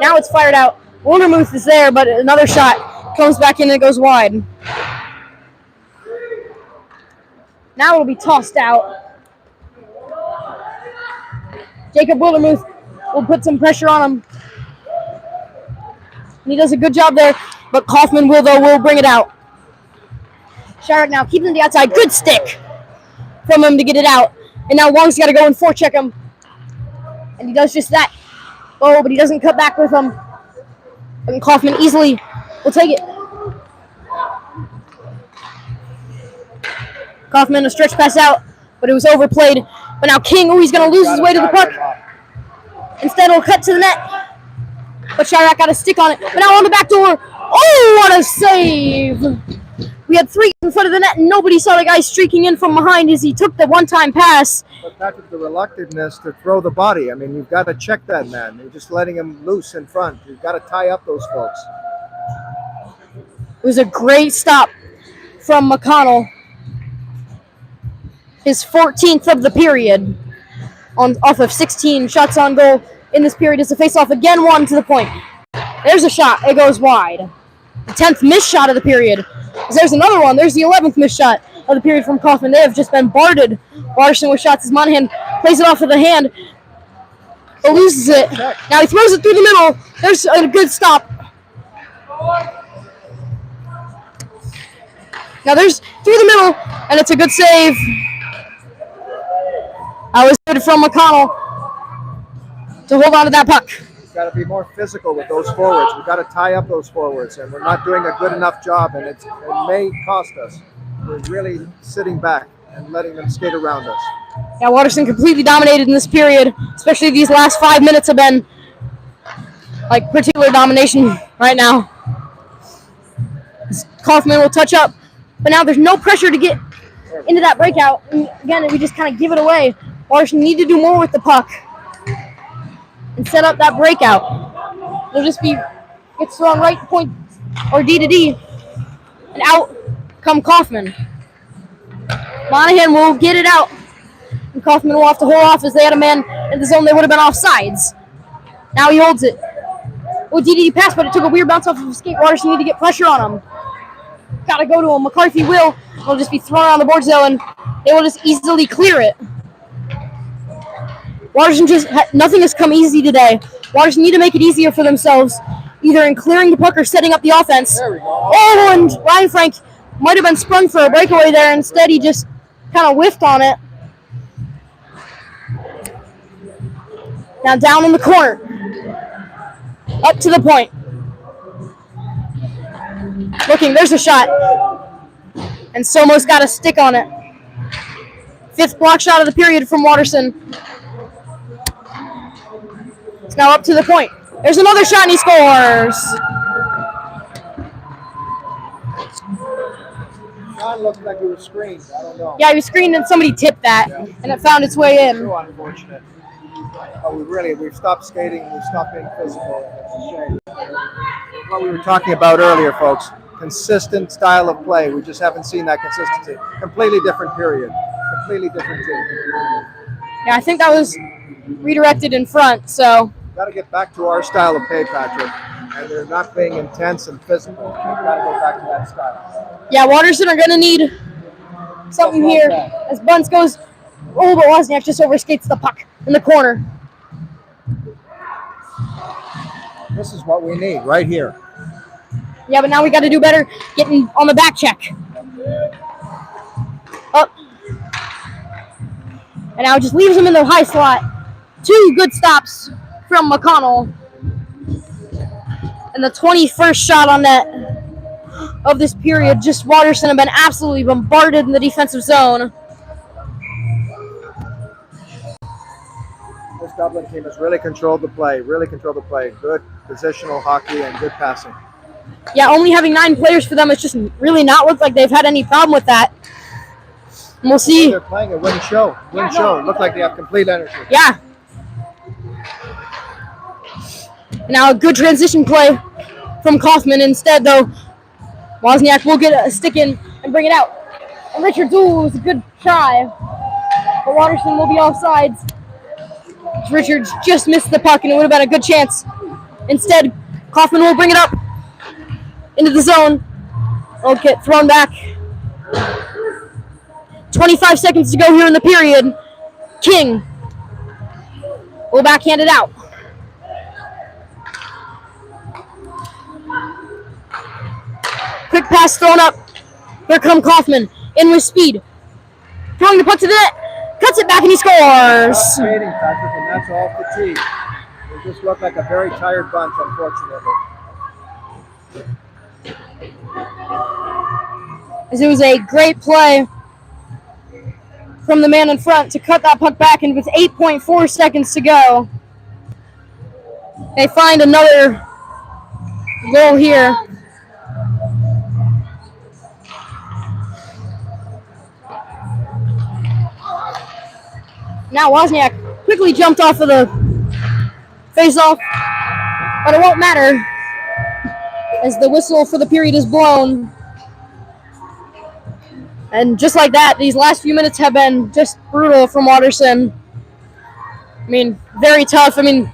Now it's fired out. Wozniak is there, but another shot comes back in and it goes wide. Now it'll be tossed out. Jacob Wozniak will put some pressure on him. And he does a good job there, but Coffman will bring it out. Shamrocks now keeping it the outside. Good stick from him to get it out. And now Wong's got to go and forecheck him. And he does just that. Oh, but he doesn't cut back with him. And Coffman easily will take it. Coffman, a stretch pass out, but it was overplayed. But now King, he's going to lose his way to the puck. Instead, he'll cut to the net. But Shamrocks got a stick on it. But now on the back door. Oh, what a save! We had three in front of the net, and nobody saw the guy streaking in from behind as he took the one-time pass. But Patrick, the reluctantness to throw the body. I mean, you've got to check that man. You're just letting him loose in front. You've got to tie up those folks. It was a great stop from McConnell. His 14th of the period off of 16 shots on goal in this period. Is a face-off again, one to the point. There's a shot. It goes wide. The 10th missed shot of the period. There's another one. There's the 11th missed shot of the period from Coffman. They have just been barded. Watterson with shots as Monahan plays it off with the hand, but loses it. Now he throws it through the middle. There's a good stop. Now there's through the middle, and it's a good save. That was good from McConnell to hold on to that puck. We've got to be more physical with those forwards. We've got to tie up those forwards, and we're not doing a good enough job, and it may cost us. We're really sitting back and letting them skate around us. Yeah, Watterson completely dominated in this period, especially these last 5 minutes have been like particular domination right now. Coffman will touch up, but now there's no pressure to get into that breakout. And again, we just kind of give it away. Watterson need to do more with the puck and set up that breakout. It'll just be gets thrown right point or D to D, and out come Coffman. Monahan will get it out, and Coffman will have to hold off as they had a man in the zone. They would have been offsides. Now he holds it. Oh, DDD pass, but it took a weird bounce off of his skate. Watterson need to get pressure on him. Got to go to him. McCarthy will. It'll just be thrown around the boards though, and they will just easily clear it. Watterson nothing has come easy today. Watterson need to make it easier for themselves. either in clearing the puck or setting up the offense. There we go. Oh, and Rheinfrank might have been sprung for a breakaway there. Instead, he just kind of whiffed on it. Now down in the corner. Up to the point. Looking, there's a shot. And Somos got a stick on it. 5th block shot of the period from Watterson. It's now up to the point. There's another shot and he scores. Shot looked like he was screened. I don't know. Yeah, he was screened and somebody tipped that, and it found its way in. So unfortunate. Oh, we've stopped skating. We've stopped being physical. It's a shame. What we were talking about earlier, folks. Consistent style of play. We just haven't seen that consistency. Completely different period. Completely different team. Yeah, I think that was redirected in front, so. Got to get back to our style of play, Patrick. And they're not being intense and physical. We've got to go back to that style. Yeah, Watterson are going to need something here as Bunce goes. Oh, but Wozniak just overskates the puck in the corner. This is what we need right here. Yeah, but now we got to do better getting on the back check. Up. And now it just leaves him in the high slot. 2 good stops from McConnell. And the 21st shot on net of this period. Just Watterson have been absolutely bombarded in the defensive zone. This Dublin team has really controlled the play. Good positional hockey and good passing. Yeah, only having 9 players for them, it's just really not looked like they've had any problem with that. And we'll see. They're playing a win show. Look like they have complete energy. Yeah. Now a good transition play from Coffman. Instead, though, Wozniak will get a stick in and bring it out. And Richards, was a good try. But Watterson will be offsides. Richards just missed the puck, and it would have been a good chance. Instead, Coffman will bring it up into the zone. It'll get thrown back. 25 seconds to go here in the period. King will backhand it out. Quick pass thrown up. Here come Coffman. In with speed. Throwing the puck to the net. Cuts it back and he scores. Skating, Patrick, and that's all fatigue. They just look like a very tired bunch, unfortunately. As it was a great play from the man in front to cut that puck back, and with 8.4 seconds to go, they find another goal here. Now Wozniak quickly jumped off of the face-off, but it won't matter as the whistle for the period is blown. And just like that, these last few minutes have been just brutal from Watterson. I mean, very tough. I mean,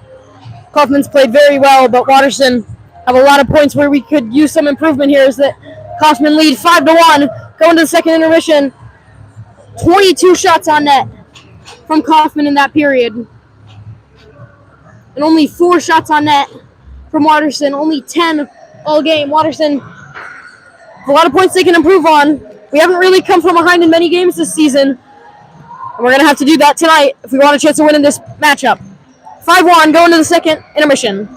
Coffman's played very well, but Watterson have a lot of points where we could use some improvement here. Is that Coffman lead 5-1, going to the second intermission. 22 shots on net from Coffman in that period. And only 4 shots on net from Watterson, only 10 all game. Watterson, a lot of points they can improve on. We haven't really come from behind in many games this season. And we're going to have to do that tonight if we want a chance of winning this matchup. 5-1, going to the second intermission.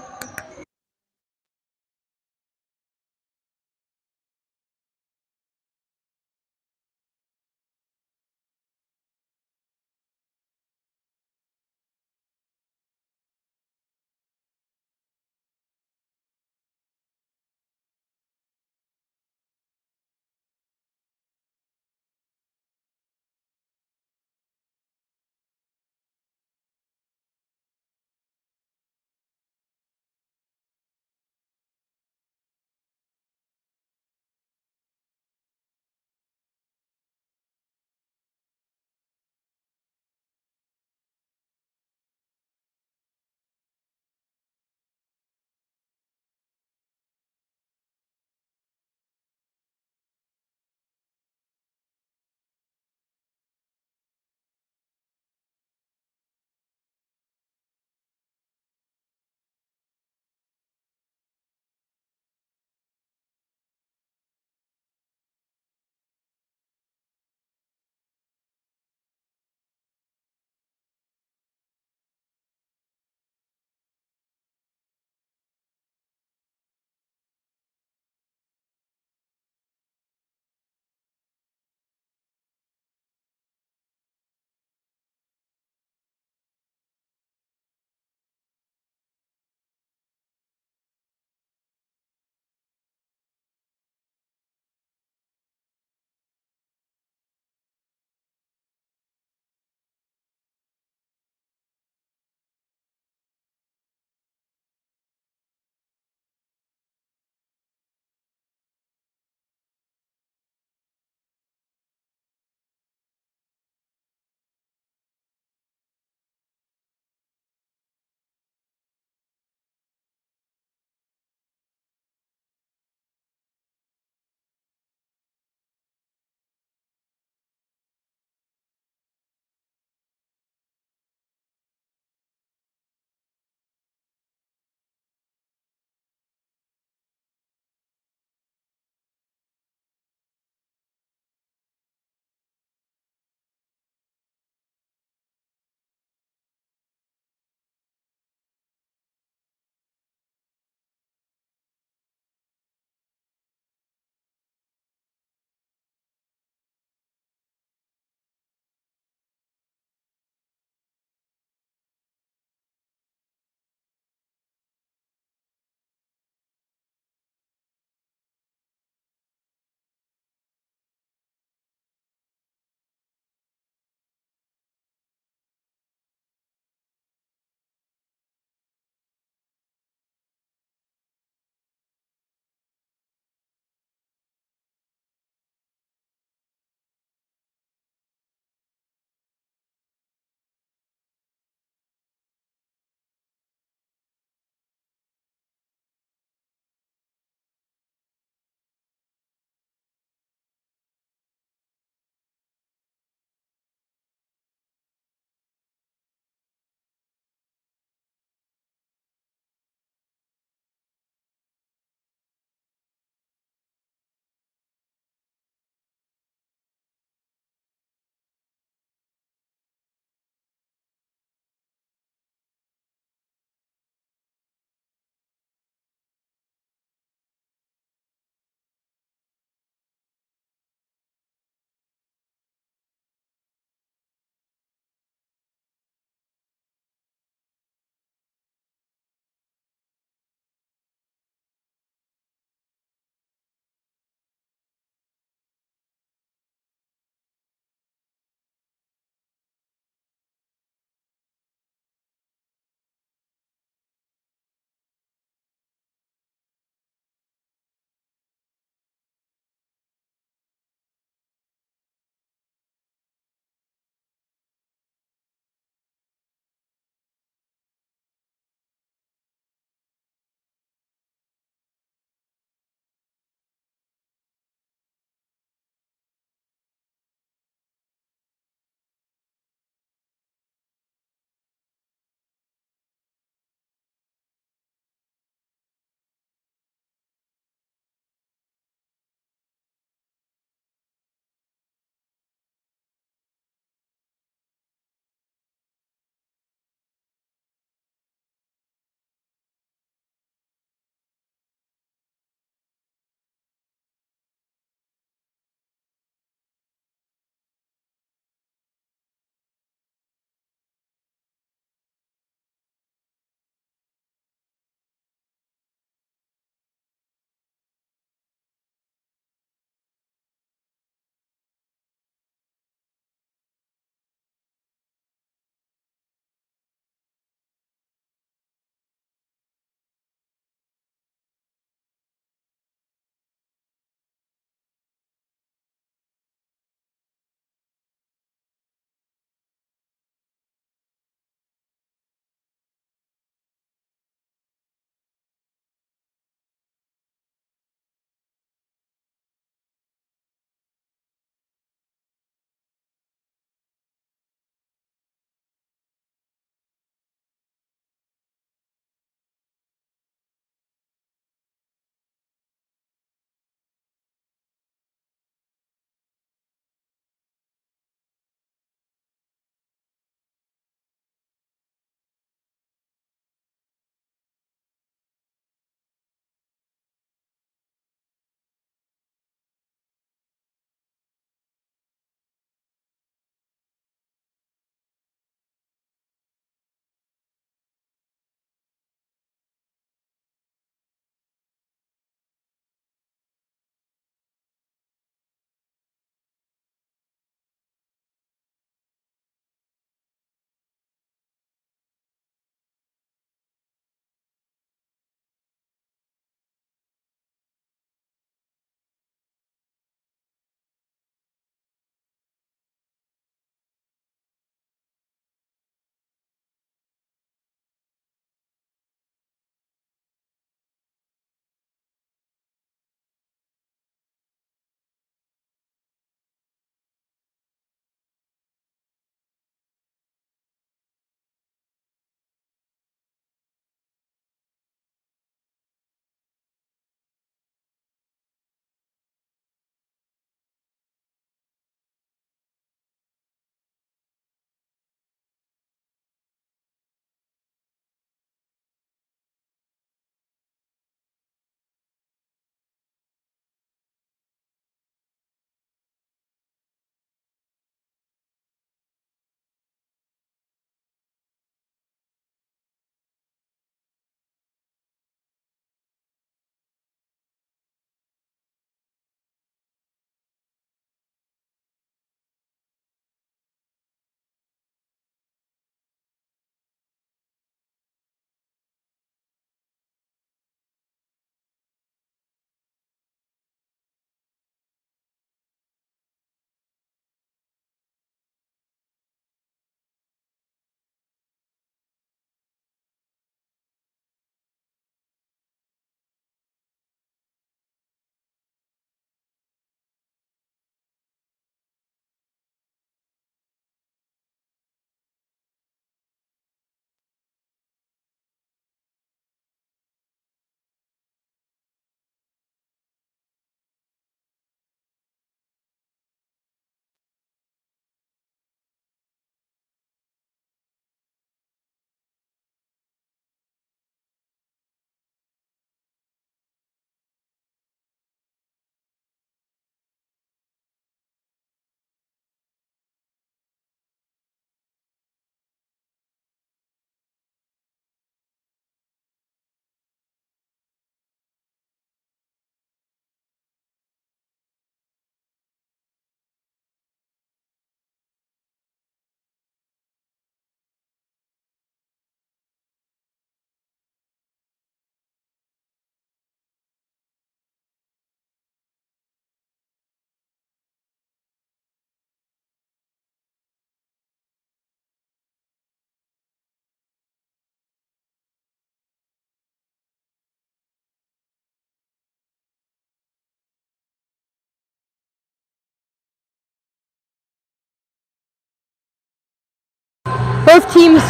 Both teams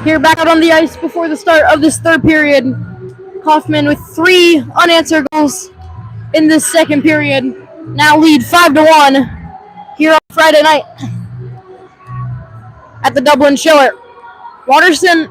here back out on the ice before the start of this third period. Coffman with 3 unanswered goals in this second period. Now lead 5-1 here on Friday night at the Dublin Chiller. Watterson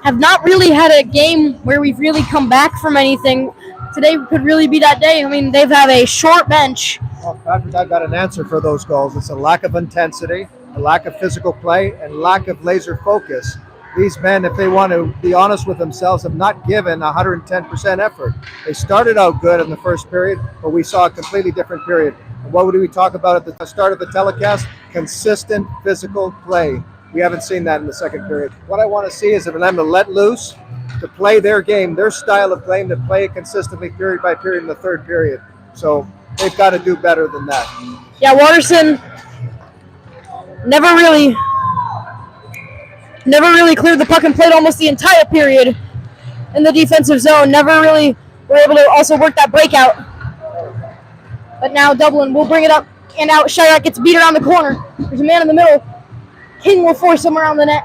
have not really had a game where we've really come back from anything. Today could really be that day. I mean, they've had a short bench. Well, Patrick, I've got an answer for those goals. It's a lack of intensity, a lack of physical play, and lack of laser focus. These men, if they want to be honest with themselves, have not given 110% effort. They started out good in the first period, but we saw a completely different period. And what would we talk about at the start of the telecast? Consistent physical play. We haven't seen that in the second period. What I want to see is for them to let loose, to play their game, their style of playing, to play it consistently period by period in the third period. So they've got to do better than that. Yeah, Watterson never really cleared the puck and played almost the entire period in the defensive zone. Never really were able to also work that breakout. But now Dublin will bring it up and out. Shamrocks gets beat around the corner. There's a man in the middle. King will force him around the net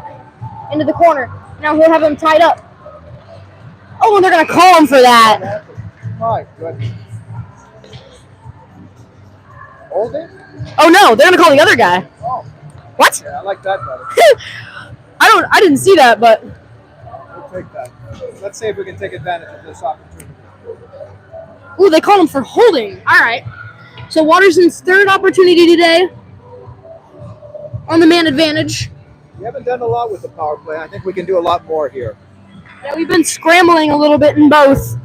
into the corner. Now he'll have him tied up. Oh, and they're going to call him for that. My goodness. Holding? Oh, no, they're going to call the other guy. Oh. What? Yeah, I like that better. I didn't see that, but We'll take that. Let's see if we can take advantage of this opportunity. ooh, they called him for holding. All right. So Watterson's third opportunity today on the man advantage. We haven't done a lot with the power play. I think we can do a lot more here. Yeah, we've been scrambling a little bit in both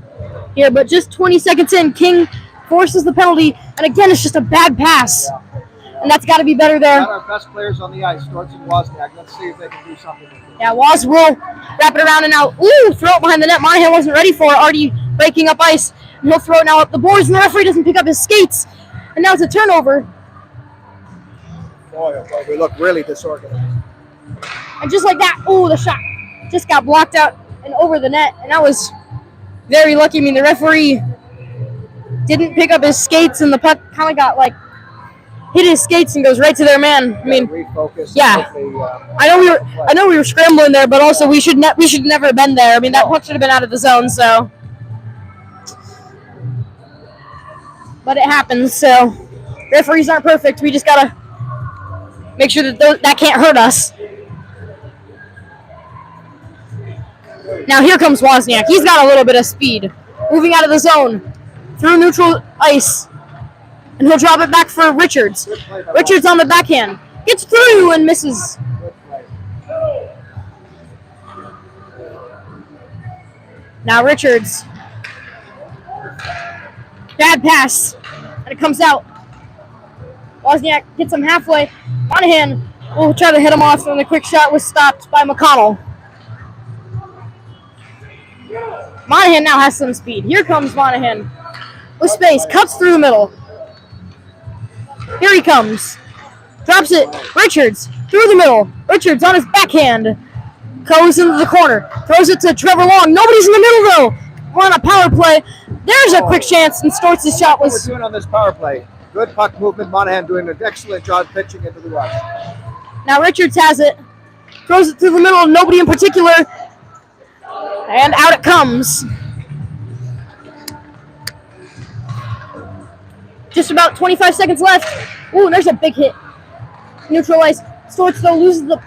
here, but just 20 seconds in, King forces the penalty, and again, it's just a bad pass. Yeah. And that's got to be better there. Got our best players on the ice, Storts and Wozniak. Let's see if they can do something with it. Yeah, Woz will wrap it around and out. Ooh, throw it behind the net. Monahan wasn't ready for it, already breaking up ice. And he'll throw it now up the boards, and the referee doesn't pick up his skates. And now it's a turnover. Boy, oh boy, we look really disorganized. And just like that, ooh, the shot just got blocked out and over the net. And that was very lucky. I mean, the referee didn't pick up his skates, and the puck kind of got hit his skates and goes right to their man. I mean, refocus. yeah. I know we were scrambling there, but also we should never have been there. I mean, that puck should have been out of the zone. So, but it happens. So, referees aren't perfect. We just gotta make sure that that can't hurt us. Now here comes Wozniak. He's got a little bit of speed, moving out of the zone through neutral ice. And he'll drop it back for Richards. Richards on the backhand. Gets through and misses. Now Richards. Bad pass. And it comes out. Wozniak gets him halfway. Monahan will try to hit him off, and the quick shot was stopped by McConnell. Monahan now has some speed. Here comes Monahan with space. Cuts through the middle. Here he comes. Drops it. Richards through the middle. Richards on his backhand. Goes into the corner. Throws it to Trevor Long. Nobody's in the middle, though. We're on a power play. There's a quick chance, and Storts' shot was... What we're doing on this power play. Good puck movement. Monahan doing an excellent job pitching into the rush. Now Richards has it. Throws it through the middle. Nobody in particular. And out it comes. Just about 25 seconds left. Ooh, there's a big hit. Neutralized. Storts, though, loses the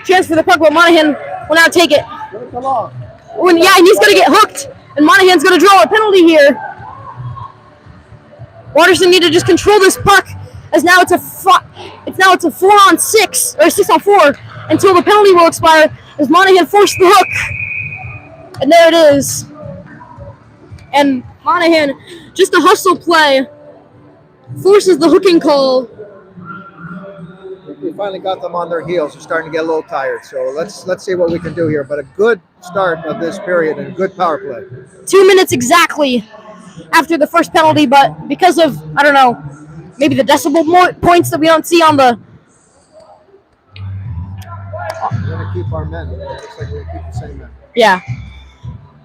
chance for the puck, but Monahan will now take it. Ooh, and yeah, and he's going to get hooked. And Monahan's going to draw a penalty here. Watterson need to just control this puck, as now it's a 4-on-6 or 6-on-4 until the penalty will expire, as Monahan forced the hook. And there it is. And Monahan, just a hustle play, forces the hooking call. We finally got them on their heels. They're starting to get a little tired. So let's see what we can do here. But a good start of this period and a good power play. 2 minutes exactly after the first penalty, but because of, I don't know, maybe the decibel points that we don't see on the... We're going to keep our men. It looks like we're going to keep the same men. Yeah.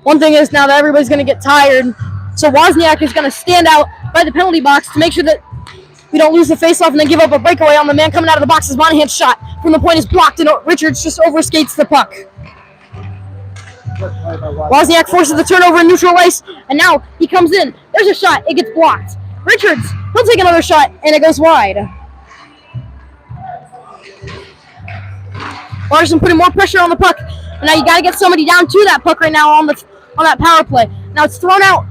One thing is now that everybody's going to get tired, so Wozniak is going to stand out by the penalty box to make sure that we don't lose the faceoff and then give up a breakaway on the man coming out of the box as Monahan's shot. from the point is blocked, and Richards just overskates the puck. Wozniak forces the turnover in neutral ice, and now he comes in. There's a shot. It gets blocked. Richards, he'll take another shot, and it goes wide. Watterson putting more pressure on the puck, and now you got to get somebody down to that puck right now on that power play. Now it's thrown out,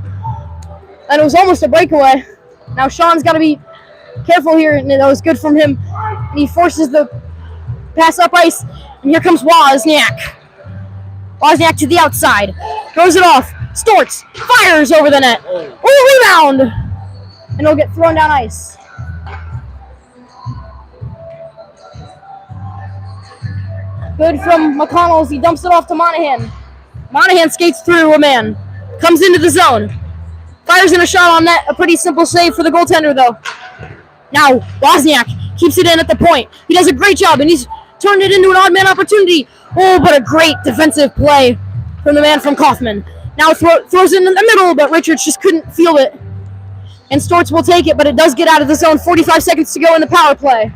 and it was almost a breakaway. Now Sean's got to be careful here, and that was good from him. And he forces the pass up ice, and here comes Wozniak. Wozniak to the outside, throws it off. Storts fires over the net. Oh, rebound! And it'll get thrown down ice. Good from McConnell as he dumps it off to Monahan. Monahan skates through a man, comes into the zone, fires in a shot on net. A pretty simple save for the goaltender, though. Now Wozniak keeps it in at the point. He does a great job, and he's turned it into an odd man opportunity. Oh, but a great defensive play from the man from Coffman. Now throws it in the middle, but Richards just couldn't feel it. And Storts will take it, but it does get out of the zone. 45 seconds to go in the power play.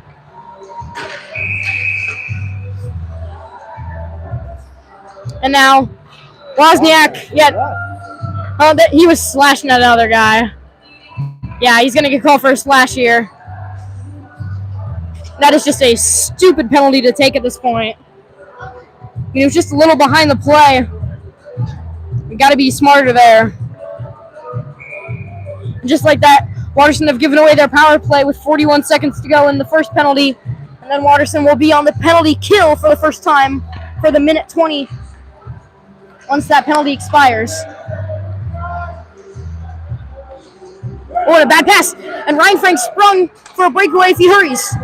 And now Wozniak, he was slashing at another guy. Yeah, he's going to get called for a slash here. That is just a stupid penalty to take at this point. He was just a little behind the play. We got to be smarter there. And just like that, Watterson have given away their power play with 41 seconds to go in the first penalty. And then Watterson will be on the penalty kill for the first time for the minute 20 once that penalty expires. Oh, and a bad pass. And Rheinfrank sprung for a breakaway if he hurries.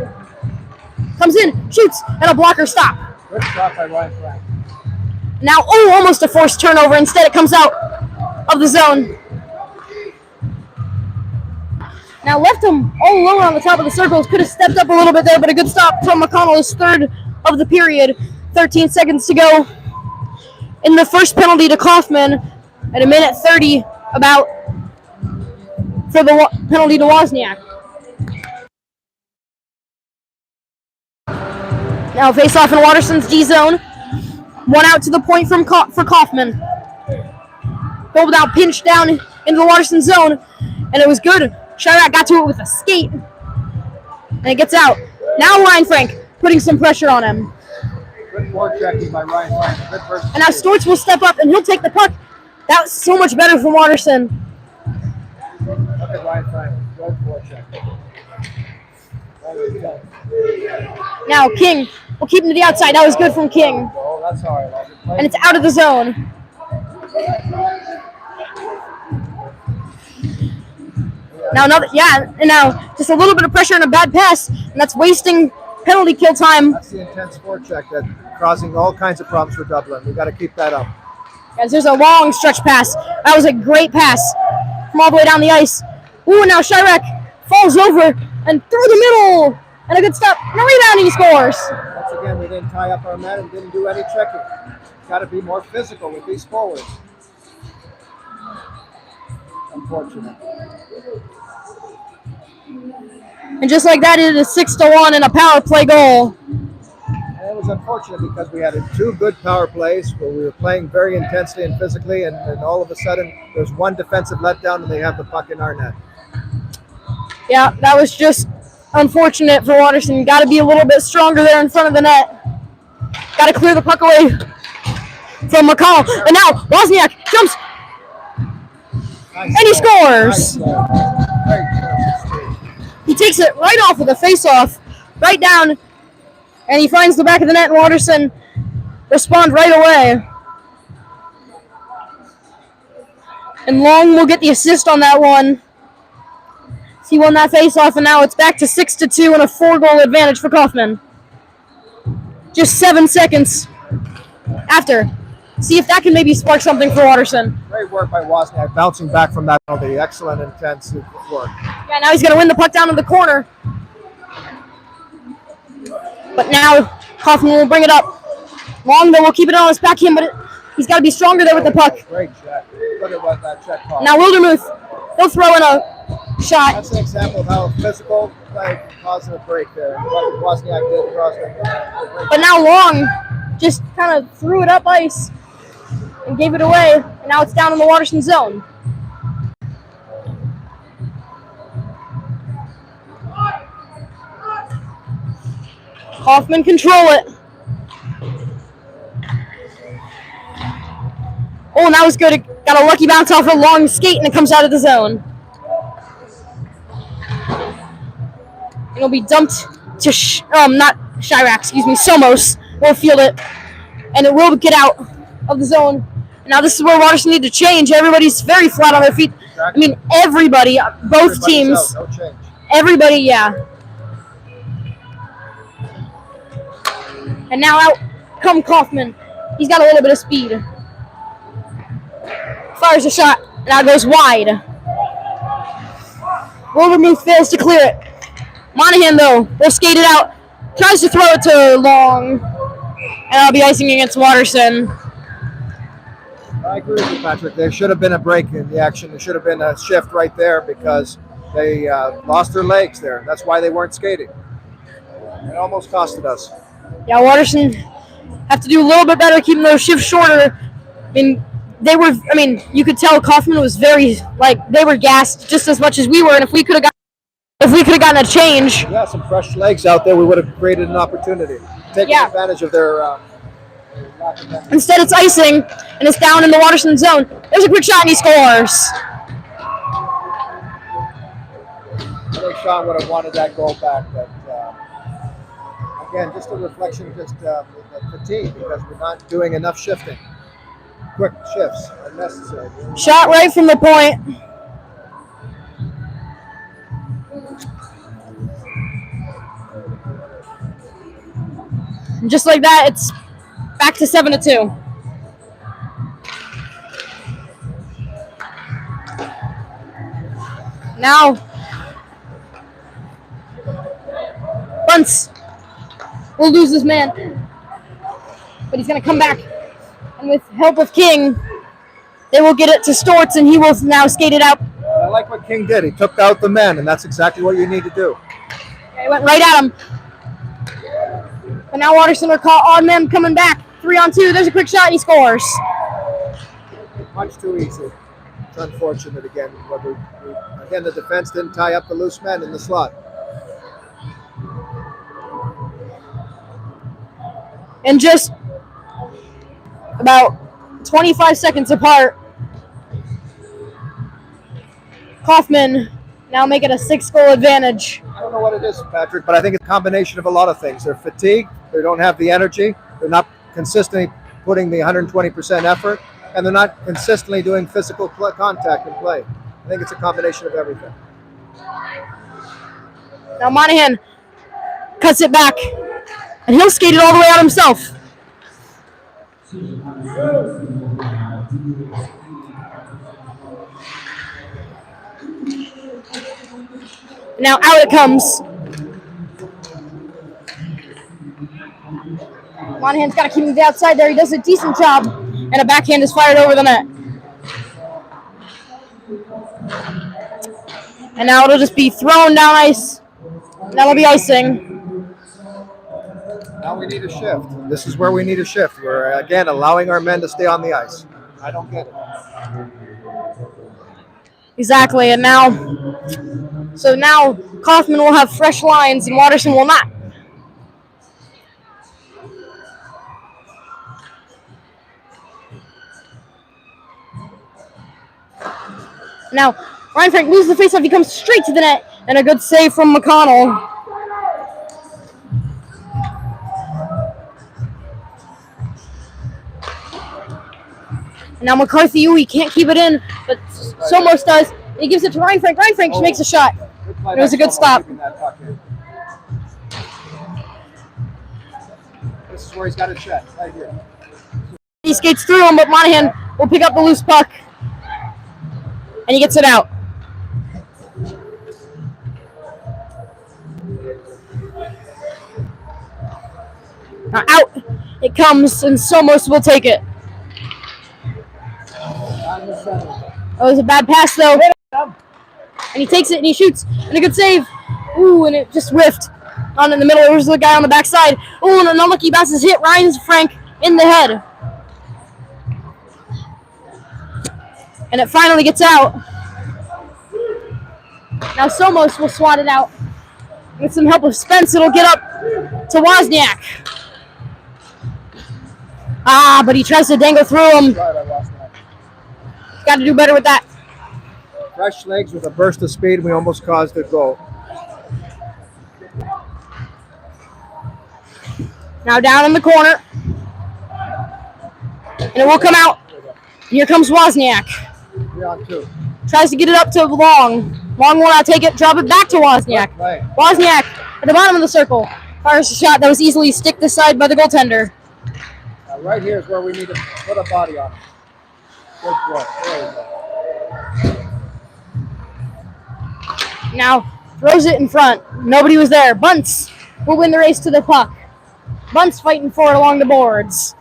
Comes in, shoots, and a blocker stop. Good shot by Rheinfrank. Now, almost a forced turnover. Instead, it comes out of the zone. Now, left him all alone on the top of the circles. Could have stepped up a little bit there, but a good stop from McConnell, his third of the period. 13 seconds to go in the first penalty to Coffman at a minute 30 about for the penalty to Wozniak. Now face off in Watterson's D zone. One out to the point for Coffman. Goal now pinched down into the Watterson zone, and it was good. Shamrocks got to it with a skate, and it gets out. Now Rheinfrank putting some pressure on him. Good forechecking by Rheinfrank. Good versus. And now Storts will step up, and he'll take the puck. That was so much better from Watterson. Look at Rheinfrank. Good forechecking. Now King will keep him to the outside. That was good from King. Oh, that's how I like it. And it's out of the zone. Now and now just a little bit of pressure and a bad pass, and that's wasting penalty kill time. That's the intense forecheck that's causing all kinds of problems for Dublin. We've got to keep that up. Guys, there's a long stretch pass. That was a great pass from all the way down the ice. Ooh, and now Shamrocks falls over and through the middle, and a good stop, and a rebound, and he scores. Once again, we didn't tie up our men and didn't do any checking. Got to be more physical with these forwards. Unfortunate. And just like that, it is 6-1 and a power play goal. And it was unfortunate because we had two good power plays where we were playing very intensely and physically, and all of a sudden there's one defensive letdown and they have the puck in our net. Yeah, that was just unfortunate for Watterson. Got to be a little bit stronger there in front of the net. Got to clear the puck away from McConnell. And now Wozniak jumps. Nice And he goal. scores. Nice. He takes it right off with a face-off, right down, and he finds the back of the net, and Watterson respond right away. And Long will get the assist on that one. He won that face-off, and now it's back to 6-2 and a 4-goal advantage for Coffman. Just 7 seconds after. See if that can maybe spark something for Watterson. Great work by Wozniak, bouncing back from that penalty. Excellent, intense work. Yeah, now he's going to win the puck down in the corner. But now Coffman will bring it up. Long, though, will keep it on his backhand, but he's got to be stronger there with the puck. Great check. Look at what that check called. Now Wildermuth, he'll throw in a shot. That's an example of how physical play can cause a break there. What Wozniak did across the But now Long just kind of threw it up ice and gave it away. And now it's down in the Watterson zone. Coffman control it. Oh, that was good. It got a lucky bounce off a Long skate and it comes out of the zone. It'll be dumped to not Shamrocks, Somos will field it, and it will get out of the zone. And now this is where Watterson need to change. Everybody's very flat on their feet. I mean, everybody, both teams, out, no change. Everybody, yeah. And now out come Coffman. He's got a little bit of speed. Fires a shot, and now goes wide. Wilvermuth fails to clear it. Monahan, though, will skate it out. Tries to throw it to Long. And that'll be icing against Watterson. I agree with you, Patrick. There should have been a break in the action. There should have been a shift right there because they lost their legs there. That's why they weren't skating. It almost costed us. Yeah, Watterson have to do a little bit better keeping those shifts shorter. You could tell Coffman was they were gassed just as much as we were, and if we could have gotten a change. Yeah, some fresh legs out there, we would have created an opportunity. Taking advantage of their lack of effort. Instead, it's icing, and it's down in the Watterson zone. There's a quick shot, and he scores. I think Sean would have wanted that goal back, but again, just a reflection of fatigue because we're not doing enough shifting. Quick shifts, unnecessary. Shot right from the point. And just like that, it's back to 7-2. Now, Bunce will lose his man, but he's going to come back. And with help of King, they will get it to Storts, and he will now skate it out. I like what King did. He took out the men, and that's exactly what you need to do. He went right at him. And now Watterson are caught on them coming back. 3-on-2. There's a quick shot, and he scores. Much too easy. It's unfortunate again. Again, the defense didn't tie up the loose men in the slot. And just about 25 seconds apart, Coffman now make it a 6-goal advantage. I don't know what it is, Patrick, but I think it's a combination of a lot of things. They're fatigued, they don't have the energy, they're not consistently putting the 120% effort, and they're not consistently doing physical contact and play. I think it's a combination of everything. Now Monahan cuts it back, and he'll skate it all the way out himself. Now out it comes. Monahan's got to keep him to the outside there. He does a decent job, and a backhand is fired over the net. And now it'll just be thrown down ice. That'll be icing. Now we need a shift. This is where we need a shift. We're, again, allowing our men to stay on the ice. I don't get it. Exactly, and now Coffman will have fresh lines and Watterson will not. Now, Rheinfrank loses the faceoff. He comes straight to the net, and a good save from McConnell. And now McCarthy, he can't keep it in, but Somos does. He gives it to Rheinfrank. Rheinfrank makes a shot. It was a good stop. This is where he's got a shot, right here. He skates through him, but Monahan will pick up the loose puck. And he gets it out. Now out it comes, and Somos will take it. That was a bad pass, though. And he takes it and he shoots. And a good save. Ooh, and it just whiffed. On in the middle, there's the guy on the backside. Ooh, and an unlucky bounce has hit Rheinfrank in the head. And it finally gets out. Now Somos will swat it out. With some help of Spence, it'll get up to Wozniak. Ah, but he tries to dangle through him. Got to do better with that. Fresh legs with a burst of speed. We almost caused a goal. Now down in the corner. And it will come out. Here comes Wozniak. 3-on-2. Tries to get it up to Long. Long will not take it. Drop it back to Wozniak. Wozniak at the bottom of the circle. Fires a shot that was easily sticked aside by the goaltender. Right here is where we need to put a body on it. Good work. There we go. Now throws it in front. Nobody was there. Bunce will win the race to the puck. Bunce fighting for it along the boards.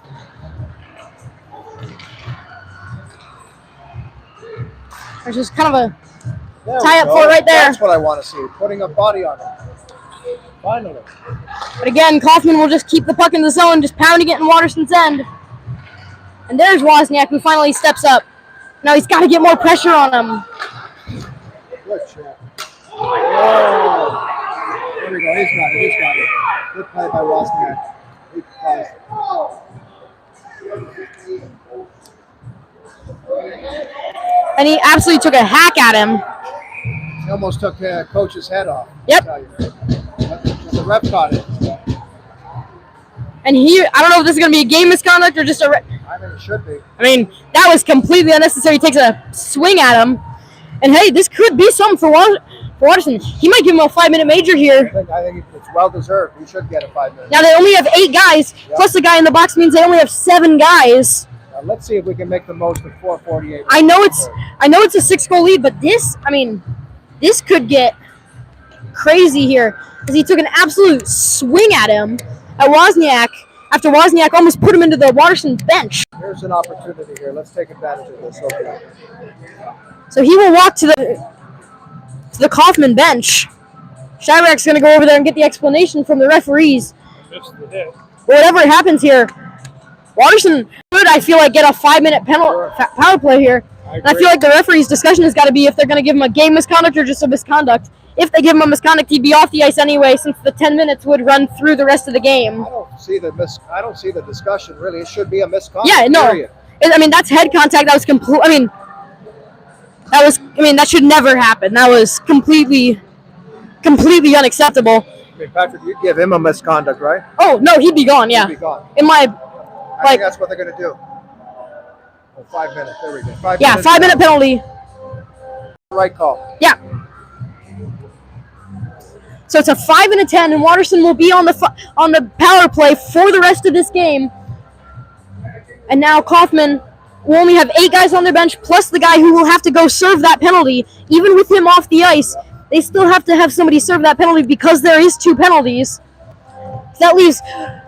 There's just kind of a tie-up for it right there. That's what I want to see. Putting a body on it. Finally. But again, Coffman will just keep the puck in the zone, just pounding it in Watterson's end. And there's Wozniak, who finally steps up. Now he's got to get more pressure on him. Good shot. Oh. There we go. He's got it. Good play by Wozniak. Good play. And he absolutely took a hack at him. He almost took coach's head off. Yep. The ref caught it. And I don't know if this is going to be a game misconduct or just a... I mean, it should be. I mean, that was completely unnecessary. He takes a swing at him. And hey, this could be something for Watterson. He might give him a 5-minute major here. I think it's well-deserved. He should get a 5 minutes. Now, they only have 8 guys, plus the guy in the box means they only have 7 guys. Now, let's see if we can make the most of 4:48. I know it's a 6-goal lead, but this could get crazy here. Because he took an absolute swing at him, at Wozniak, after Wozniak almost put him into the Watterson bench. Here's an opportunity here. Let's take advantage of this. Okay. So he will walk to the Coffman bench. Shamrocks is going to go over there and get the explanation from the referees. Whatever happens here, Watterson could, I feel like, get a 5-minute power play here. And I feel like the referee's discussion has got to be if they're going to give him a game misconduct or just a misconduct. If they give him a misconduct, he'd be off the ice anyway, since the 10 minutes would run through the rest of the game. I don't see the discussion really. It should be a misconduct. Yeah, no. Period. I mean, that's head contact. That was complete. That should never happen. That was completely unacceptable. I mean, Patrick, you'd give him a misconduct, right? Oh no, he'd be gone. Yeah. He'd be gone. I think that's what they're going to do. 5 minutes. There we go. 5 yeah, minutes. 5-minute penalty. Right call. Yeah. So it's a 5 and a 10, and Watterson will be on the power play for the rest of this game. And now Coffman will only have 8 guys on their bench, plus the guy who will have to go serve that penalty. Even with him off the ice, they still have to have somebody serve that penalty because there is 2 penalties. That leaves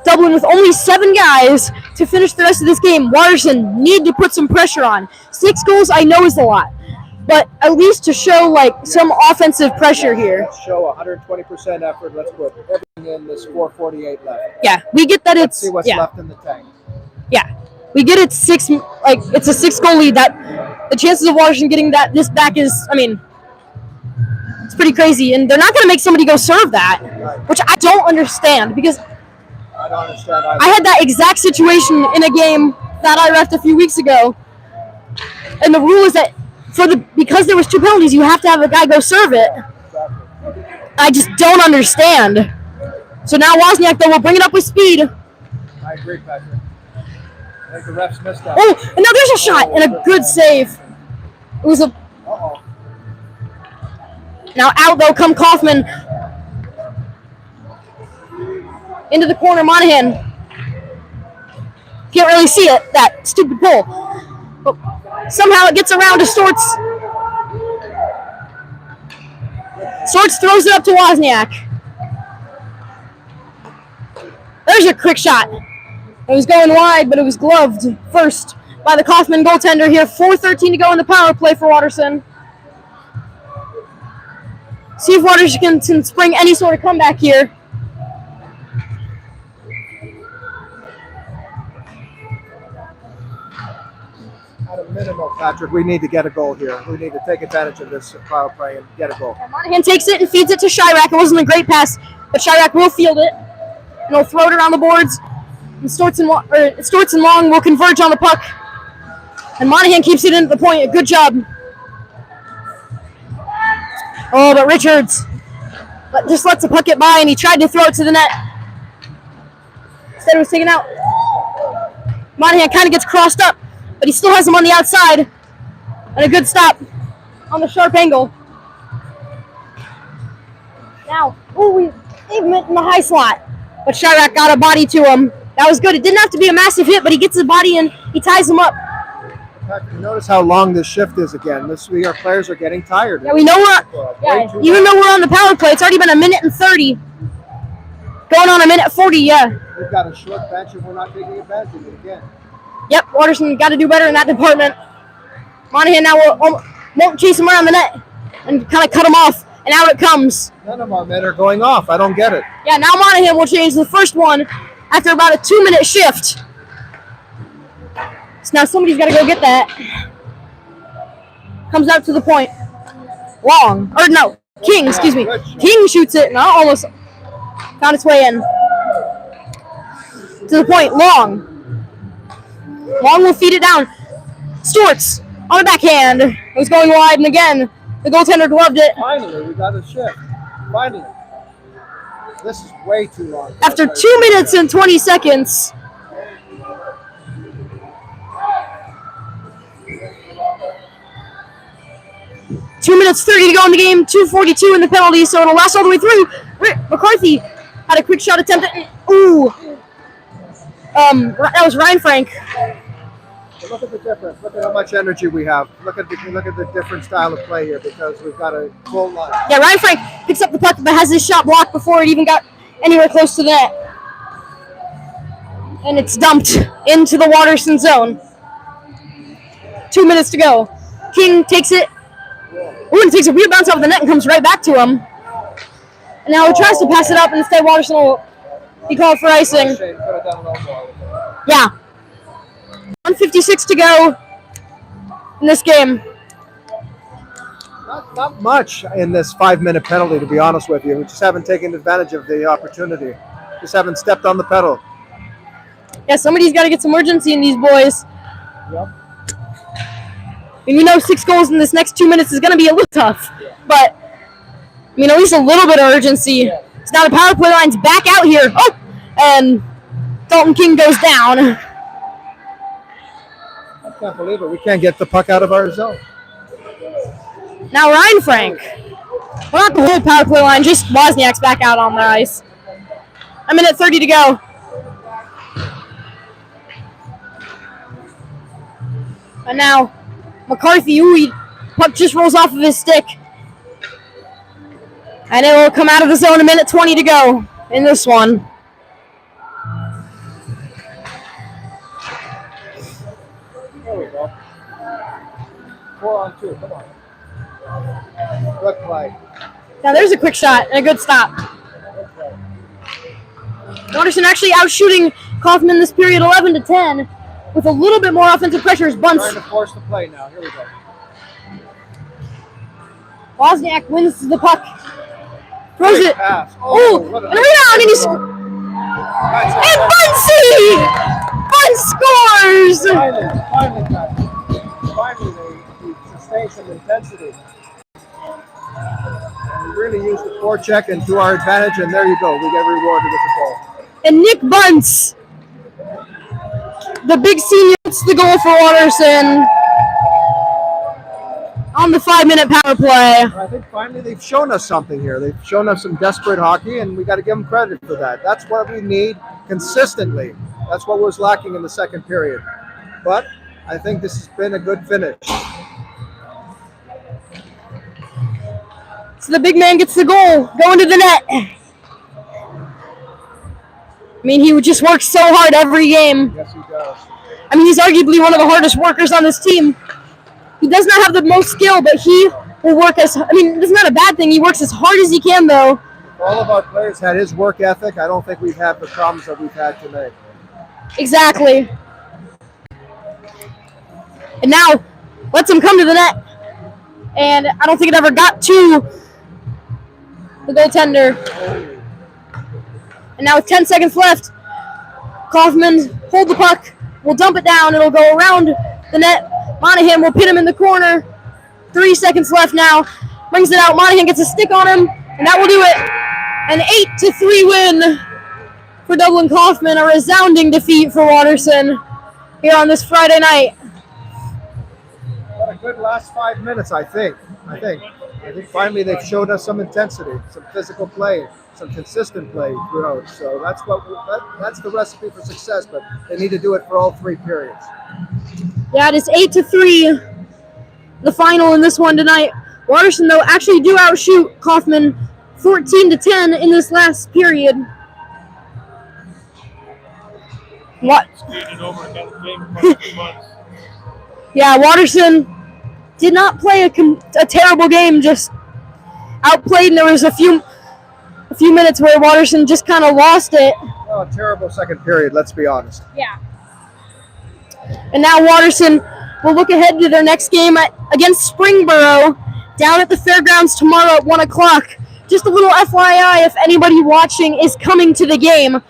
Dublin with only 7 guys to finish the rest of this game. Watterson need to put some pressure on. 6 goals, I know, is a lot, but at least to show some offensive pressure here. Let's show 120% effort. Let's put everything in this 4:48 left. Yeah, we get that. Let's see what's left in the tank. Yeah, we get it 6. It's a 6-goal lead. That the chances of Watterson getting this back is, it's pretty crazy, and they're not going to make somebody go serve that, which I don't understand, because I don't understand either. I had that exact situation in a game that I refed a few weeks ago, and the rule is that because there was 2 penalties, you have to have a guy go serve it. Exactly. I just don't understand. So now Wozniak, though, will bring it up with speed. I agree, Patrick. I think the refs missed that. Oh, and now there's a shot and a good save. It was a... Uh-oh. Now out, though, come Coffman. Into the corner, Monahan. Can't really see it, that stupid pull. But somehow it gets around to Storts. Storts throws it up to Wozniak. There's a quick shot. It was going wide, but it was gloved first by the Coffman goaltender here. 4:13 to go in the power play for Watterson. See if Watterson can spring any sort of comeback here. At a minimum, Patrick, we need to get a goal here. We need to take advantage of this power play and get a goal. Monahan takes it and feeds it to Shamrocks. It wasn't a great pass, but Shamrocks will field it. And he'll throw it around the boards. And Storts and Long will converge on the puck. And Monahan keeps it into the point. A good job. Oh, but Richards just lets the puck get by, and he tried to throw it to the net. Instead, it was taken out. Monahan kind of gets crossed up, but he still has him on the outside. And a good stop on the sharp angle. Now, they've met in the high slot. But Shamrocks got a body to him. That was good. It didn't have to be a massive hit, but he gets the body and he ties him up. Notice how long this shift is again. Our players are getting tired. Yeah, we know even though we're on the power play, it's already been 1:30. Going on 1:40, yeah. We've got a short bench and we're not taking advantage of it again. Yep, Watterson got to do better in that department. Monahan now won't chase him around the net and kind of cut him off, and out it comes. None of our men are going off. I don't get it. Yeah, now Monahan will change the first one after about a 2-minute shift. So now somebody's got to go get that. Comes out to the point. Long. Or no, King, excuse me. King shoots it. No, almost found its way in. To the point. Long. Long will feed it down. Storts on the backhand. It was going wide, and again, the goaltender gloved it. Finally, we got a shift. Finally. This is way too long. After 2 minutes and 20 seconds. Two minutes 30 to go in the game. 2:42 in the penalty, so it'll last all the way through. McCarthy had a quick shot attempt. Ooh. That was Rheinfrank. Look at the difference. Look at how much energy we have. Look at the different style of play here because we've got a goal line. Yeah, Rheinfrank picks up the puck but has his shot blocked before it even got anywhere close to the net. And it's dumped into the Watterson zone. 2 minutes to go. King takes it. Ooh, and takes a weird bounce off the net and comes right back to him. And now he tries to pass it up, and instead Watterson will be called for icing. Yeah. 1:56 to go in this game. Not much in this 5-minute penalty, to be honest with you. We just haven't taken advantage of the opportunity. Just haven't stepped on the pedal. Yeah, somebody's got to get some urgency in these boys. Yep. And you know 6 goals in this next 2 minutes is going to be a little tough. But, I mean, at least a little bit of urgency. Yeah. So now the power play line's back out here. Oh! And Dalton King goes down. I can't believe it. We can't get the puck out of our zone. Now Rheinfrank. Well, not the whole power play line, just Wozniak's back out on the ice. 1:30 to go. And now McCarthy, puck just rolls off of his stick. And it will come out of the zone. 1:20 to go in this one. There we go. 4-on-2, come on. Good play. Now there's a quick shot and a good stop. Watterson actually outshooting Coffman this period 11-10 with a little bit more offensive pressure as Bunce. Trying to force the play now. Here we go. Wozniak wins the puck. Throws Great it. Pass. Oh, and a rebound, and he's... And Bunce scores! Finally, guys. Finally, they sustained some intensity. And we really used the forecheck and to our advantage, and there you go. We get rewarded with the goal. And Nick Bunce, the big senior, gets the goal for Watterson on the 5-minute power play. I think finally they've shown us something here. They've shown us some desperate hockey, and we got to give them credit for that. That's what we need consistently. That's what was lacking in the second period. But I think this has been a good finish. So the big man gets the goal, going to the net. I mean, he just works so hard every game. Yes, he does. I mean, he's arguably one of the hardest workers on this team. He does not have the most skill, but he will work it's not a bad thing. He works as hard as he can, though. All of our players had his work ethic. I don't think we've had the problems that we've had tonight. Exactly. And now, lets him come to the net. And I don't think it ever got to the goaltender. And now with 10 seconds left, Coffman hold the puck, will dump it down, it'll go around the net. Monahan will pin him in the corner. 3 seconds left now. Brings it out, Monahan gets a stick on him, and that will do it. An 8-3 win for Dublin Coffman, a resounding defeat for Watterson here on this Friday night. What a good last 5 minutes, I think finally they've showed us some intensity, some physical play, some consistent play throughout. So that's that's the recipe for success, but they need to do it for all 3 periods. Yeah, it is 8-3, the final in this one tonight. Watterson, though, actually do outshoot Coffman 14-10 in this last period. What? Yeah, Watterson did not play a terrible game, just outplayed, and there was a few minutes where Watterson just kind of lost it. Oh, a terrible second period, let's be honest. Yeah. And now Watterson will look ahead to their next game against Springboro down at the fairgrounds tomorrow at 1 o'clock. Just a little FYI, if anybody watching is coming to the game,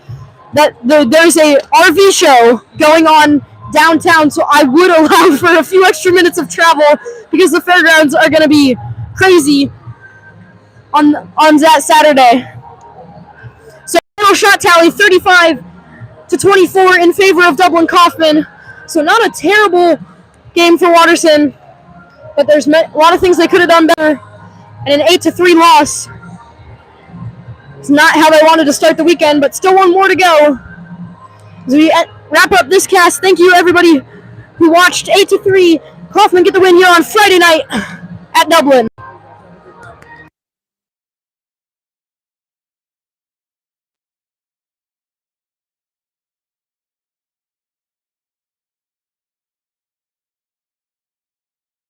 that there's a RV show going on downtown, so I would allow for a few extra minutes of travel because the fairgrounds are going to be crazy on that Saturday. So final shot tally 35-24 in favor of Dublin Coffman. So not a terrible game for Watterson, but there's a lot of things they could have done better. And an 8-3 loss. It's not how they wanted to start the weekend, but still one more to go. As we wrap up this cast, thank you everybody who watched. 8-3, Coffman get the win here on Friday night at Dublin.